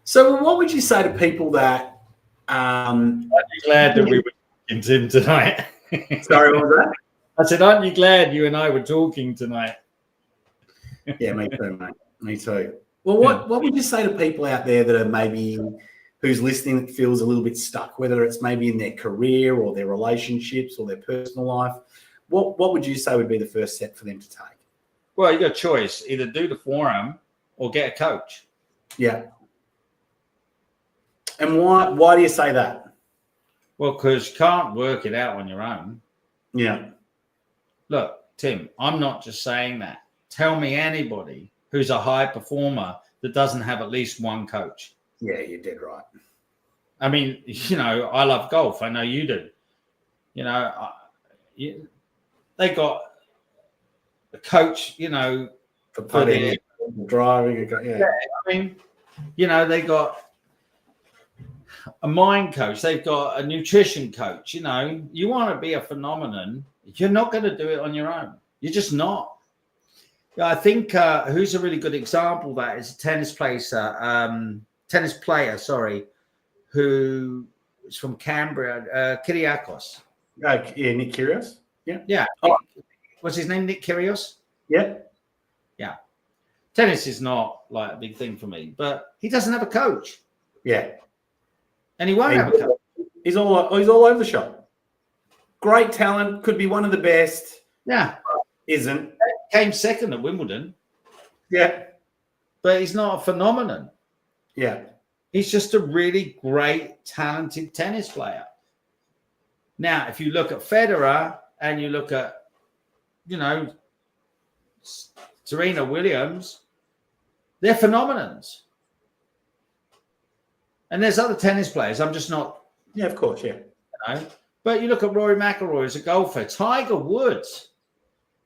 So what would you say to people that Aren't you glad that we were talking, Tim, tonight? sorry, what was that? I said, aren't you glad you and I were talking tonight? Yeah, me too, mate. Me too. Well, what would you say to people out there that are maybe who's listening that feels a little bit stuck, whether it's maybe in their career or their relationships or their personal life? What would you say would be the first step for them to take? Well, you got a choice: either do the forum or get a coach. Yeah. And why do you say that? Well, because you can't work it out on your own. Yeah. Look, Tim, I'm not just saying that. Tell me anybody who's a high performer that doesn't have at least one coach. Yeah, you're dead right. I mean, I love golf. I know you do. They got a coach, For putting, driving, yeah. I mean, they got a mind coach. They've got a nutrition coach. You want to be a phenomenon. You're not going to do it on your own. You're just not. I think who's a really good example of that is a tennis player, who is from Canberra, Kyriakos. Yeah, Nick Kyrgios. Yeah. Yeah. Oh. What's his name? Nick Kyrgios? Yeah. Yeah. Tennis is not like a big thing for me, but he doesn't have a coach. Yeah. And he won't have a coach. He's all over the shop. Great talent, could be one of the best. Yeah. Isn't. Came second at Wimbledon. Yeah. But he's not a phenomenon. Yeah. He's just a really great, talented tennis player. Now, if you look at Federer and you look at, Serena Williams, they're phenomenons. And there's other tennis players. I'm just not. Yeah, of course, yeah. But you look at Rory McIlroy as a golfer, Tiger Woods,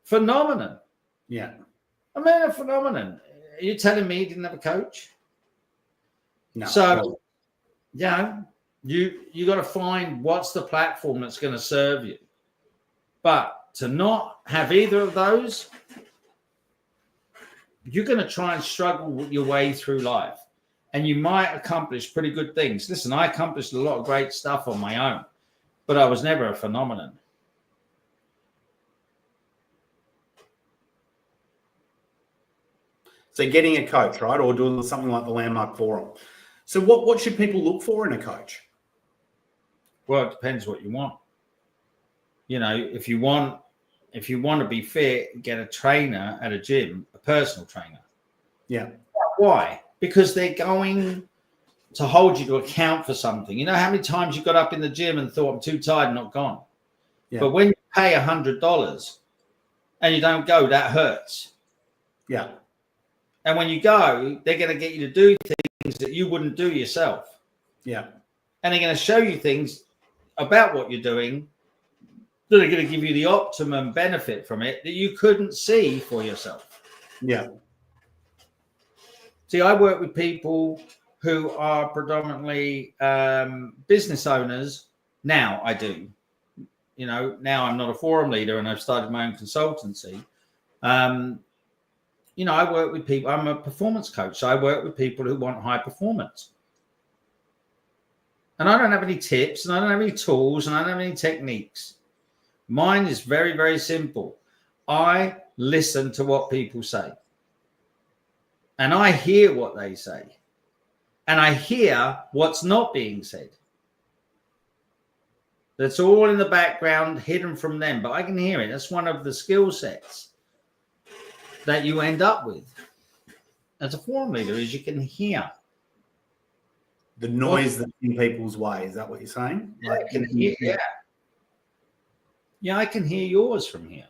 phenomenon. Yeah. I mean, a phenomenon. Are you telling me he didn't have a coach? No. So, you got to find what's the platform that's going to serve you. But to not have either of those, you're going to try and struggle your way through life. And you might accomplish pretty good things. Listen, I accomplished a lot of great stuff on my own, but I was never a phenomenon. So getting a coach, right? Or doing something like the Landmark Forum. So what should people look for in a coach? Well, it depends what you want. If you want to be fit, get a trainer at a gym, a personal trainer. Yeah. Why? Because they're going to hold you to account for something. You know how many times you got up in the gym and thought, I'm too tired and not gone. Yeah. But when you pay $100 and you don't go, that hurts. Yeah. And when you go, they're going to get you to do things that you wouldn't do yourself. Yeah. And they're going to show you things about what you're doing that are going to give you the optimum benefit from it that you couldn't see for yourself. Yeah. See, I work with people who are predominantly business owners. Now I do. Now I'm not a forum leader and I've started my own consultancy. I work with people. I'm a performance coach. So I work with people who want high performance. And I don't have any tips and I don't have any tools and I don't have any techniques. Mine is very, very simple. I listen to what people say. And I hear what they say. And I hear what's not being said. That's all in the background, hidden from them. But I can hear it. That's one of the skill sets that you end up with as a forum leader, is you can hear the noise that's in people's way. Is that what you're saying? Yeah, I can hear. Yeah, I can hear yours from here.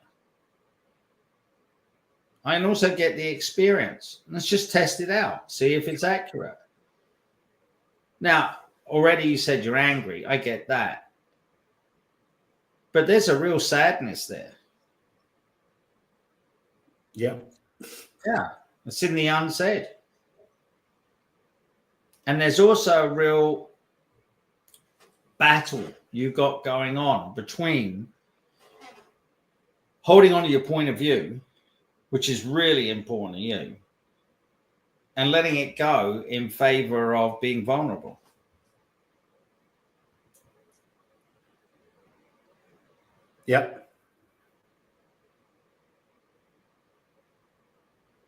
I can also get the experience. Let's just test it out. See if it's accurate. Now, already you said you're angry. I get that. But there's a real sadness there. Yeah. Yeah. It's in the unsaid. And there's also a real battle you've got going on between holding on to your point of view which is really important to you, and letting it go in favor of being vulnerable. Yep.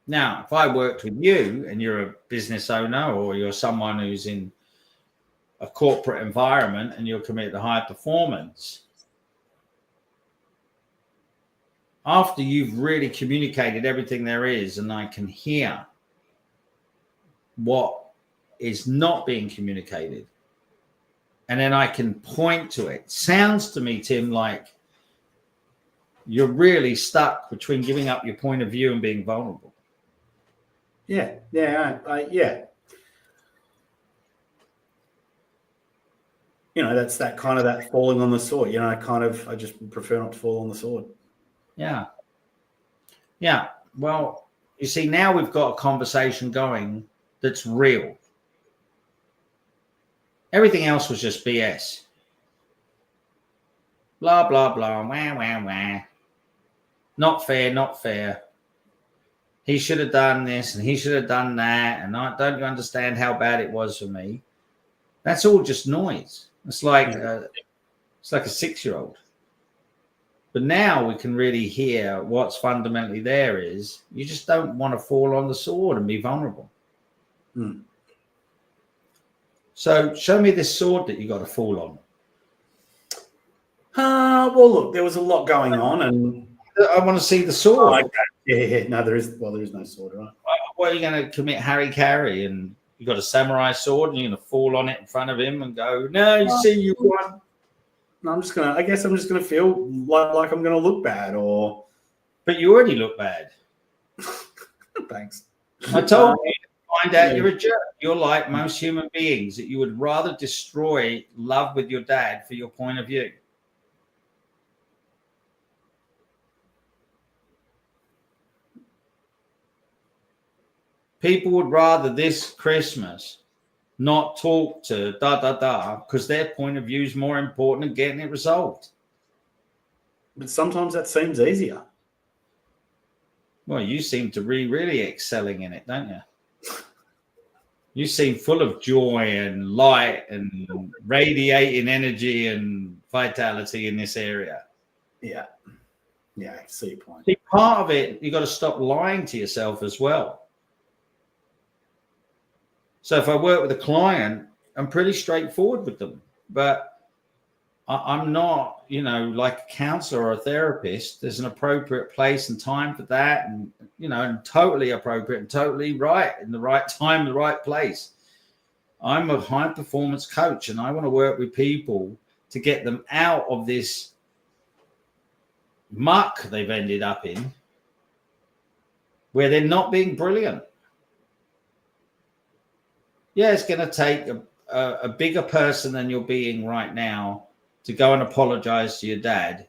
Now, if I worked with you and you're a business owner or you're someone who's in a corporate environment and you're committed to high performance, after you've really communicated everything there is, and I can hear what is not being communicated, and then I can point to it. Sounds to me, Tim, like you're really stuck between giving up your point of view and being vulnerable. Yeah. That's that kind of that falling on the sword. I just prefer not to fall on the sword. Yeah. Yeah. Well, you see, now we've got a conversation going that's real. Everything else was just BS. Blah, blah, blah. Wah, wah, wah. Not fair, not fair. He should have done this and he should have done that. And don't you understand how bad it was for me? That's all just noise. It's like a 6-year-old. But now we can really hear what's fundamentally there is you just don't want to fall on the sword and be vulnerable. So show me this sword that you got to fall on. Well, look, there was a lot going on, and I want to see the sword. Oh, okay. Yeah. No, there is no sword, right? What are you going to commit Harry Carry and you got a samurai sword and you're going to fall on it in front of him and go, no, you see, you won. No, I guess I'm just gonna feel like I'm gonna look bad, or. But you already look bad. Thanks. I told you to find out you're a jerk. You're like most human beings, that you would rather destroy love with your dad for your point of view. People would rather this Christmas not talk to because their point of view is more important than getting it resolved. But sometimes that seems easier. Well, you seem to be really excelling in it, don't you? You seem full of joy and light and radiating energy and vitality in this area. Yeah. Yeah, I see your point. See, part of it, you got to stop lying to yourself as well. So if I work with a client, I'm pretty straightforward with them, but I'm not, like a counselor or a therapist. There's an appropriate place and time for that, and and totally appropriate and totally right in the right time, the right place. I'm a high performance coach, and I want to work with people to get them out of this muck they've ended up in, where they're not being brilliant. Yeah, it's going to take a bigger person than you're being right now to go and apologize to your dad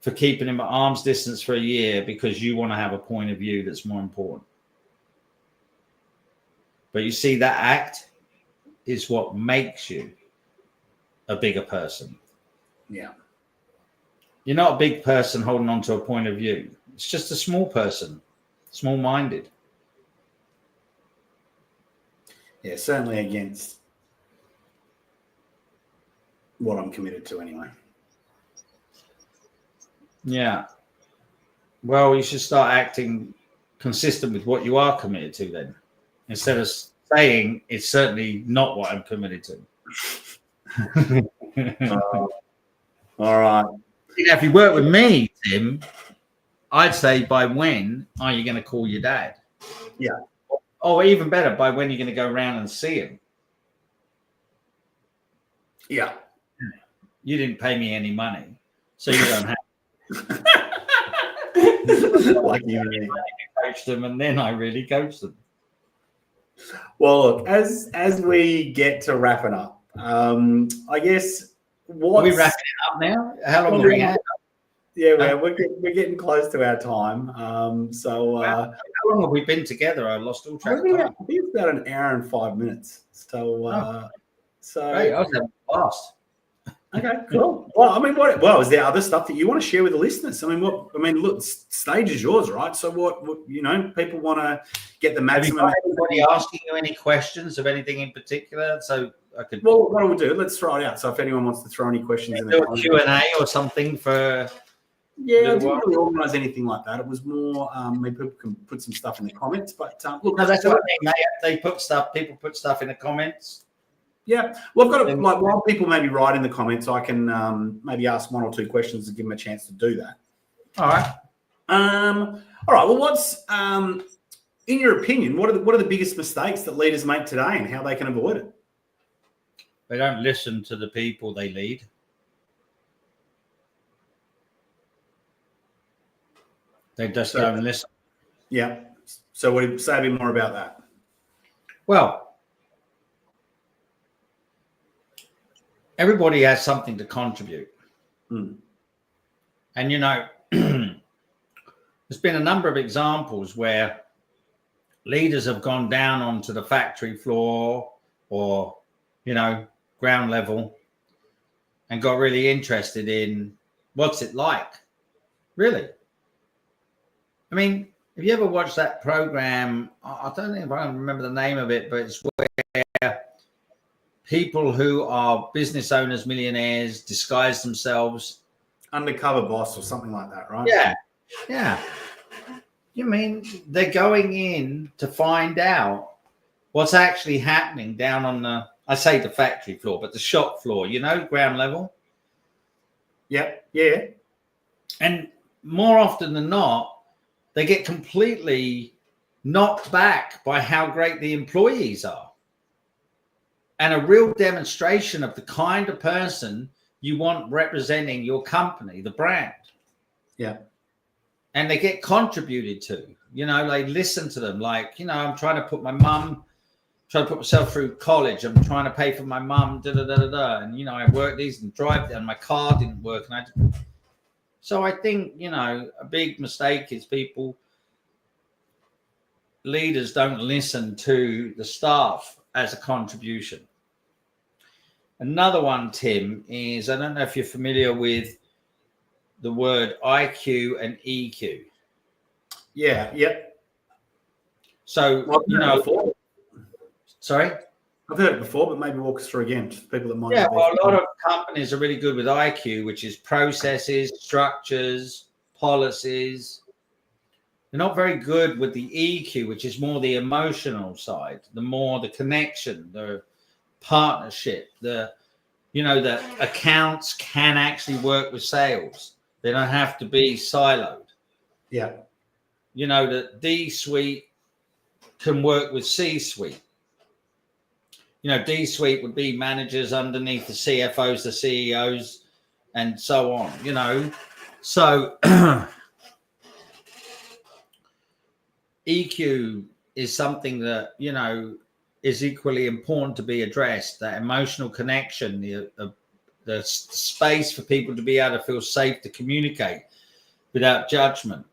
for keeping him at arm's distance for a year because you want to have a point of view that's more important. But you see, that act is what makes you a bigger person. Yeah. You're not a big person holding on to a point of view. It's just a small person, small-minded. Yeah, certainly against what I'm committed to anyway. Yeah. Well, you should start acting consistent with what you are committed to then, instead of saying it's certainly not what I'm committed to. All right. If you work with me, Tim, I'd say by when are you going to call your dad? Yeah. Or even better, by when you're going to go around and see him. Yeah. You didn't pay me any money, so you don't have like you coach them, and then I really coach them. Well, look, as we get to wrapping up, I guess what are we wrapping it up now? How long are we at? Yeah, we're getting close to our time. How long have we been together? I lost all track of time. I think it's about an hour and 5 minutes. So Great. I was having a blast. Okay, cool. Well, I mean, is there other stuff that you want to share with the listeners? Look, stage is yours, right? So what people want to get the maximum. Have you got anybody asking you any questions of anything in particular? So I could. Well, what do we do? Let's throw it out. So if anyone wants to throw any questions in the comments. Do a Q&A or something for. Yeah, I didn't really organise anything like that. It was more maybe people can put some stuff in the comments. But look, no, that's what I mean. They put stuff. People put stuff in the comments. Yeah, well, I've got while people maybe write in the comments, I can maybe ask one or two questions to give them a chance to do that. All right. All right. Well, what's in your opinion? What are the biggest mistakes that leaders make today, and how they can avoid it? They don't listen to the people they lead. They just don't listen. Yeah. So what say a bit more about that? Well, everybody has something to contribute. And, there's been a number of examples where leaders have gone down onto the factory floor or, ground level and got really interested in what's it like, really. I mean, have you ever watched that program? I don't think if I remember the name of it, but it's where people who are business owners, millionaires, disguise themselves. Undercover boss or something like that, right? Yeah. Yeah. You mean they're going in to find out what's actually happening down on the factory floor, but the shop floor, ground level. Yep. Yeah. And more often than not, they get completely knocked back by how great the employees are. And a real demonstration of the kind of person you want representing your company, the brand. Yeah. And they get contributed to, they listen to them. Like, I'm trying to put myself through college. I'm trying to pay for my mum, And, I work these and drive, and my car didn't work. So I think, a big mistake is leaders don't listen to the staff as a contribution. Another one, Tim, is, I don't know if you're familiar with the word IQ and EQ. Yeah. Yep. So, sorry? I've heard it before, but maybe walk us through again. Just people that might. Yeah, well, a lot of companies are really good with IQ, which is processes, structures, policies. They're not very good with the EQ, which is more the emotional side, the connection, the partnership, the accounts can actually work with sales. They don't have to be siloed. Yeah. The D-suite can work with C-suite. D-suite would be managers underneath the CFOs, the CEOs, and so on, So EQ is something that, is equally important to be addressed. That emotional connection, the space for people to be able to feel safe to communicate without judgment.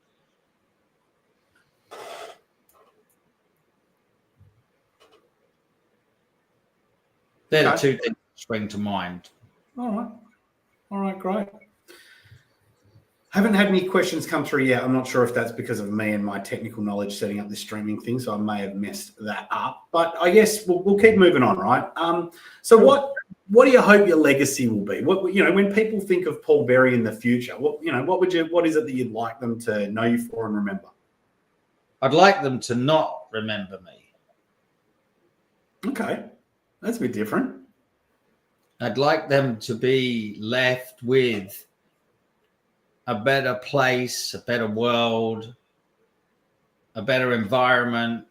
They're the two things that spring to mind. All right, great. Haven't had any questions come through yet. I'm not sure if that's because of me and my technical knowledge setting up this streaming thing, so I may have messed that up. But I guess we'll keep moving on, right? So what do you hope your legacy will be? When people think of Paul Berry in the future, what is it that you'd like them to know you for and remember? I'd like them to not remember me. Okay, that's a bit different. I'd like them to be left with a better place, a better world, a better environment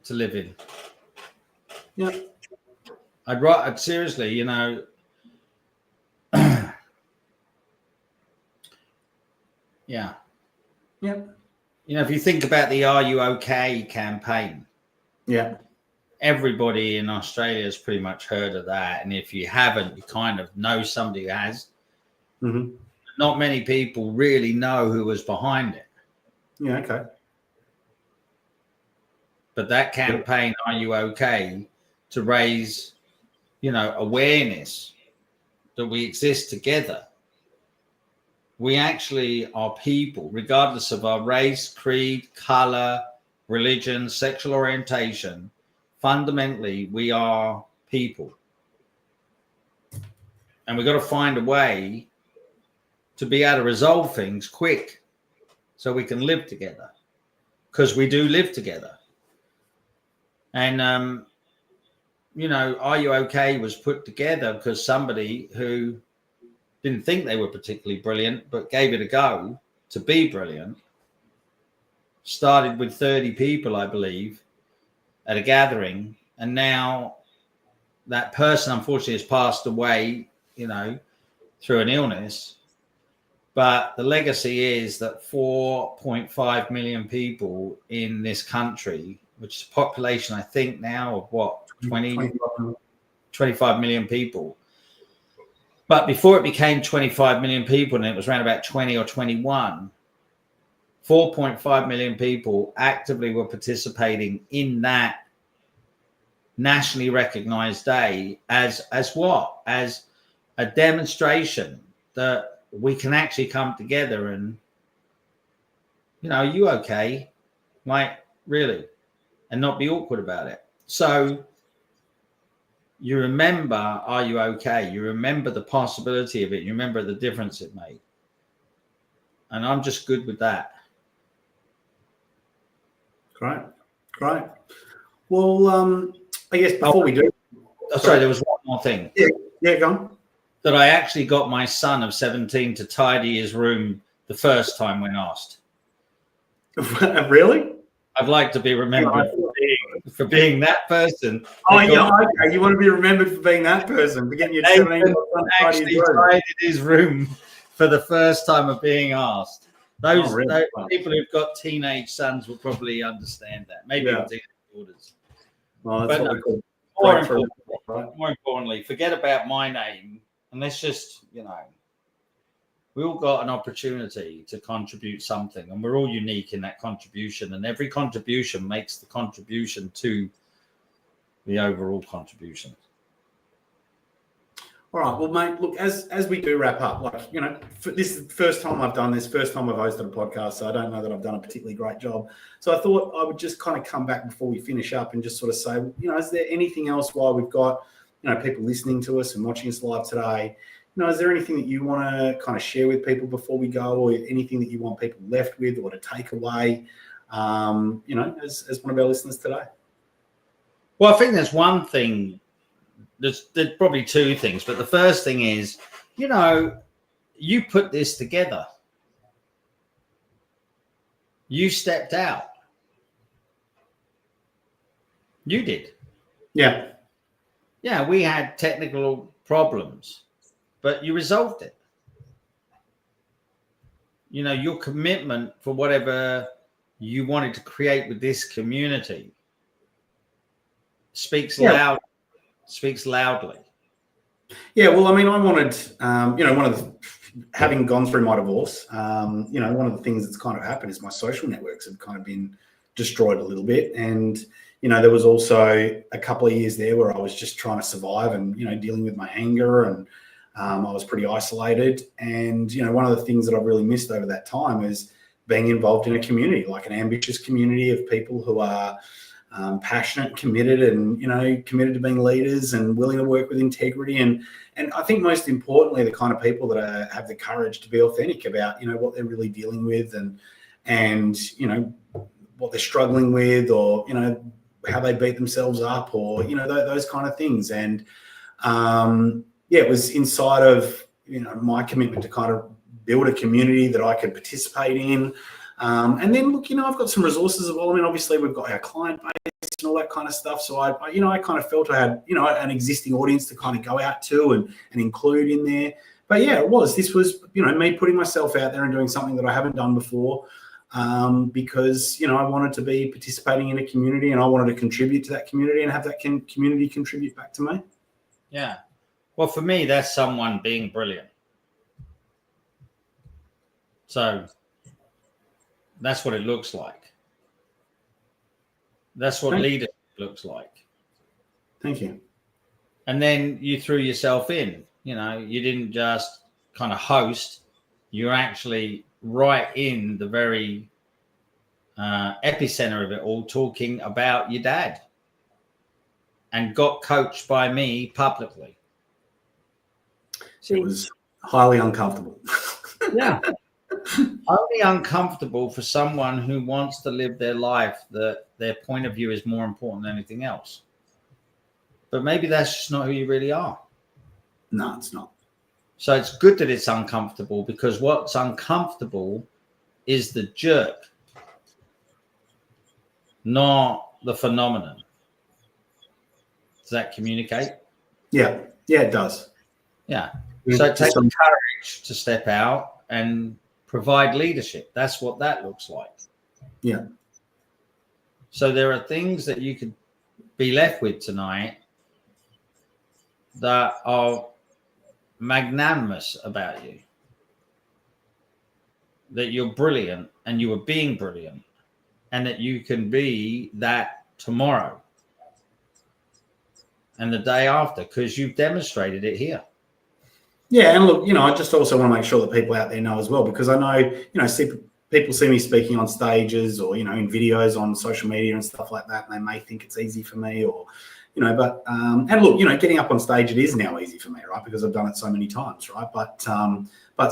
to live in. Yeah. I'd seriously, yeah. Yeah. If you think about the Are You OK campaign. Yeah. Everybody in Australia has pretty much heard of that. And if you haven't, you kind of know somebody who has. Mm-hmm. Not many people really know who was behind it. Yeah, okay. But that campaign, Are You OK, to raise, awareness that we exist together. We actually are people, regardless of our race, creed, color, religion, sexual orientation. Fundamentally, we are people. And we've got to find a way to be able to resolve things quick so we can live together, because we do live together. And, Are You Okay was put together because somebody who didn't think they were particularly brilliant, but gave it a go to be brilliant, started with 30 people, I believe, at a gathering. And now that person, unfortunately, has passed away, through an illness. But the legacy is that 4.5 million people in this country, which is a population, I think now of what, 25 million people. But before it became 25 million people, and it was around about 20 or 21, 4.5 million people actively were participating in that nationally recognized day as what? As a demonstration that we can actually come together and, are you okay? Like, really? And not be awkward about it. So you remember, are you okay? You remember the possibility of it. You remember the difference it made. And I'm just good with that. Great. Well, I guess before we do... Sorry, there was one more thing. Yeah, go on. That I actually got my son of 17 to tidy his room the first time when asked. Really? I'd like to be remembered for being that person. Oh, yeah, okay. You want to be remembered for being that person, for getting your 17 actually tidied his room for the first time of being asked. Those people who've got teenage sons will probably understand that. Maybe teenage daughters. Well, that's what we call more importantly, forget about my name, and let's just, we all got an opportunity to contribute something, and we're all unique in that contribution, and every contribution makes the contribution to the overall contribution. All right. Well, mate, look, as we do wrap up, this is the first time I've done this, first time I've hosted a podcast, so I don't know that I've done a particularly great job. So I thought I would just kind of come back before we finish up and just sort of say, is there anything else while we've got, people listening to us and watching us live today? Is there anything that you want to kind of share with people before we go, or anything that you want people left with or to take away, as one of our listeners today? Well, I think there's one thing. There's probably two things, but the first thing is, you put this together. You stepped out. You did. Yeah. Yeah, we had technical problems, but you resolved it. Your commitment for whatever you wanted to create with this community speaks loudly. Yeah, well, I mean, I wanted, having gone through my divorce, one of the things that's kind of happened is my social networks have kind of been destroyed a little bit. And, there was also a couple of years there where I was just trying to survive and, dealing with my anger, and I was pretty isolated. And, one of the things that I've really missed over that time is being involved in a community, like an ambitious community of people who are passionate, committed, and committed to being leaders and willing to work with integrity, and I think most importantly, the kind of people that have the courage to be authentic about what they're really dealing with, and what they're struggling with, or how they beat themselves up, or those kind of things. And it was inside of my commitment to kind of build a community that I could participate in. And then look, I've got some resources as well. I mean, obviously we've got our client base and all that kind of stuff. So I kind of felt I had, an existing audience to kind of go out to and include in there. But yeah, this was, me putting myself out there and doing something that I haven't done before, because, I wanted to be participating in a community, and I wanted to contribute to that community and have that community contribute back to me. Yeah. Well, for me, that's someone being brilliant. So that's what it looks like. That's what leadership looks like. Thank you. And then you threw yourself in. You know, you didn't just kind of host. You're actually right in the very epicenter of it all, talking about your dad, and got coached by me publicly. See, it was highly uncomfortable. Yeah. Only uncomfortable for someone who wants to live their life that their point of view is more important than anything else. But maybe that's just not who you really are. No, it's not. So it's good that it's uncomfortable, because what's uncomfortable is the jerk, not the phenomenon. Does that communicate? Yeah, it does. Yeah. So it takes courage to step out and provide leadership. That's what that looks like. Yeah. So there are things that you could be left with tonight that are magnanimous about you, that you're brilliant and you are being brilliant, and that you can be that tomorrow and the day after, because you've demonstrated it here. Yeah, and look, I just also want to make sure that people out there know as well, because I know, people see me speaking on stages or, in videos on social media and stuff like that, and they may think it's easy for me, or, but, and look, getting up on stage, it is now easy for me, right? Because I've done it so many times, right? But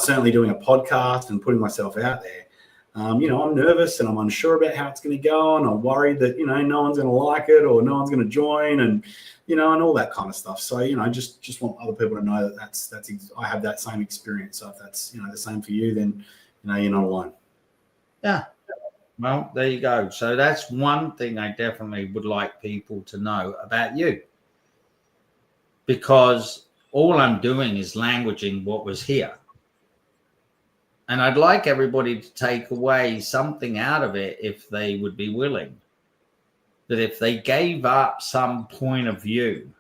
certainly doing a podcast and putting myself out there, I'm nervous and I'm unsure about how it's going to go, and I'm worried that, no one's going to like it or no one's going to join, and, and all that kind of stuff. So, just want other people to know that that's I have that same experience. So if that's, the same for you, then, you're not alone. Yeah. Well, there you go. So that's one thing I definitely would like people to know about you, because all I'm doing is languaging what was here. And I'd like everybody to take away something out of it, if they would be willing. That if they gave up some point of view,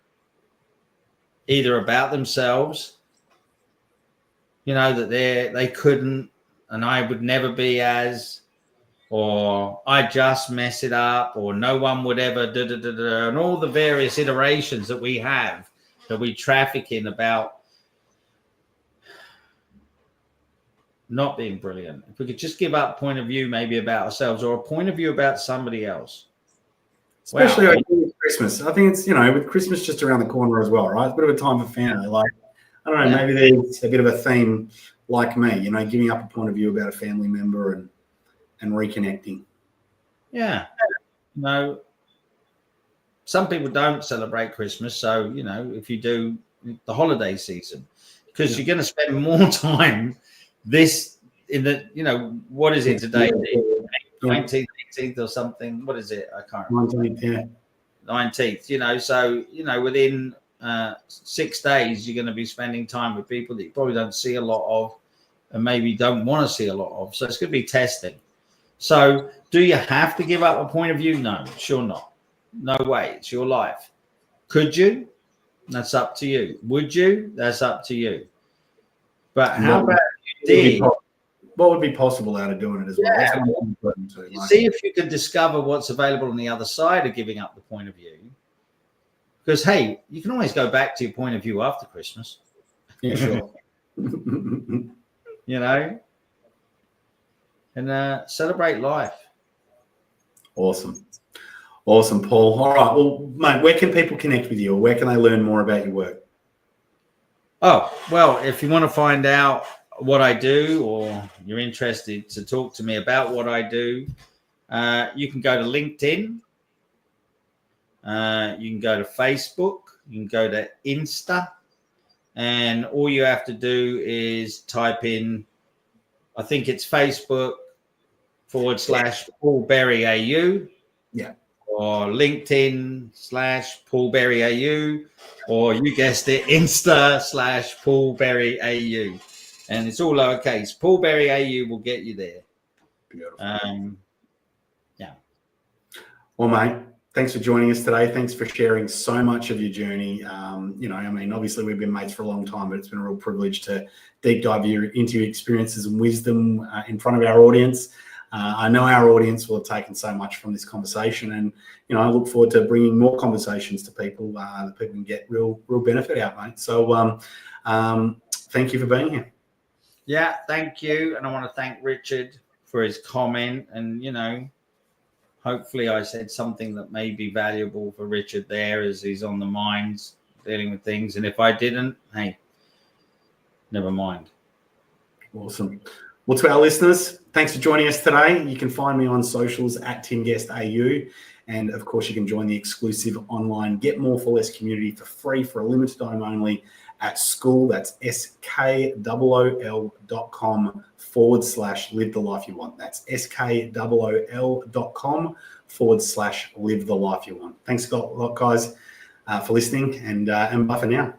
either about themselves, that they couldn't, and I would never be as, or I just mess it up, or no one would ever, and all the various iterations that we have, that we traffic in about not being brilliant. If we could just give up a point of view, maybe about ourselves, or a point of view about somebody else. Especially with Christmas. I think it's, with Christmas just around the corner as well, right? It's a bit of a time for family. Like, I don't know, maybe there's a bit of a theme like me, giving up a point of view about a family member and reconnecting. Yeah. Some people don't celebrate Christmas. So, if you do the holiday season, because you're going to spend more time in the, what is it today? 19th, 18th or something. What is it? I can't remember. 19th, yeah. 19th, so, within 6 days, you're going to be spending time with people that you probably don't see a lot of, and maybe don't want to see a lot of. So it's going to be testing. So do you have to give up a point of view? No, sure not. No way. It's your life. Could you? That's up to you. Would you? That's up to you. But how about you did? What would be possible out of doing it as well? Yeah. That's what I'm important to. See if you can discover what's available on the other side of giving up the point of view. Because, hey, you can always go back to your point of view after Christmas. Yeah, sure. And celebrate life. Awesome, Paul. All right, well, mate, where can people connect with you, or where can they learn more about your work? Oh, well, if you want to find out what I do, or you're interested to talk to me about what I do, you can go to LinkedIn. You can go to Facebook. You can go to Insta. And all you have to do is type in, I think it's Facebook /Paul Berry AU. Yeah. Or LinkedIn /Paul Berry AU. Or you guessed it, Insta /Paul Berry AU. And it's all lowercase. Paul Berry AU will get you there. Beautiful. Yeah. Well, mate, thanks for joining us today. Thanks for sharing so much of your journey. Obviously we've been mates for a long time, but it's been a real privilege to deep dive into your experiences and wisdom in front of our audience. I know our audience will have taken so much from this conversation, and I look forward to bringing more conversations to people that people can get real benefit out, mate. So thank you for being here. Yeah, thank you, and I want to thank Richard for his comment, and hopefully I said something that may be valuable for Richard there as he's on the mines dealing with things, and if I didn't, hey, never mind. Awesome. Well, to our listeners, thanks for joining us today. You can find me on socials at TimGuestAU. And of course, you can join the exclusive online Get More for Less community for free for a limited time only at school. That's skool.com/live the life you want. That's skool.com/live the life you want. Thanks a lot, guys, for listening, and bye for now.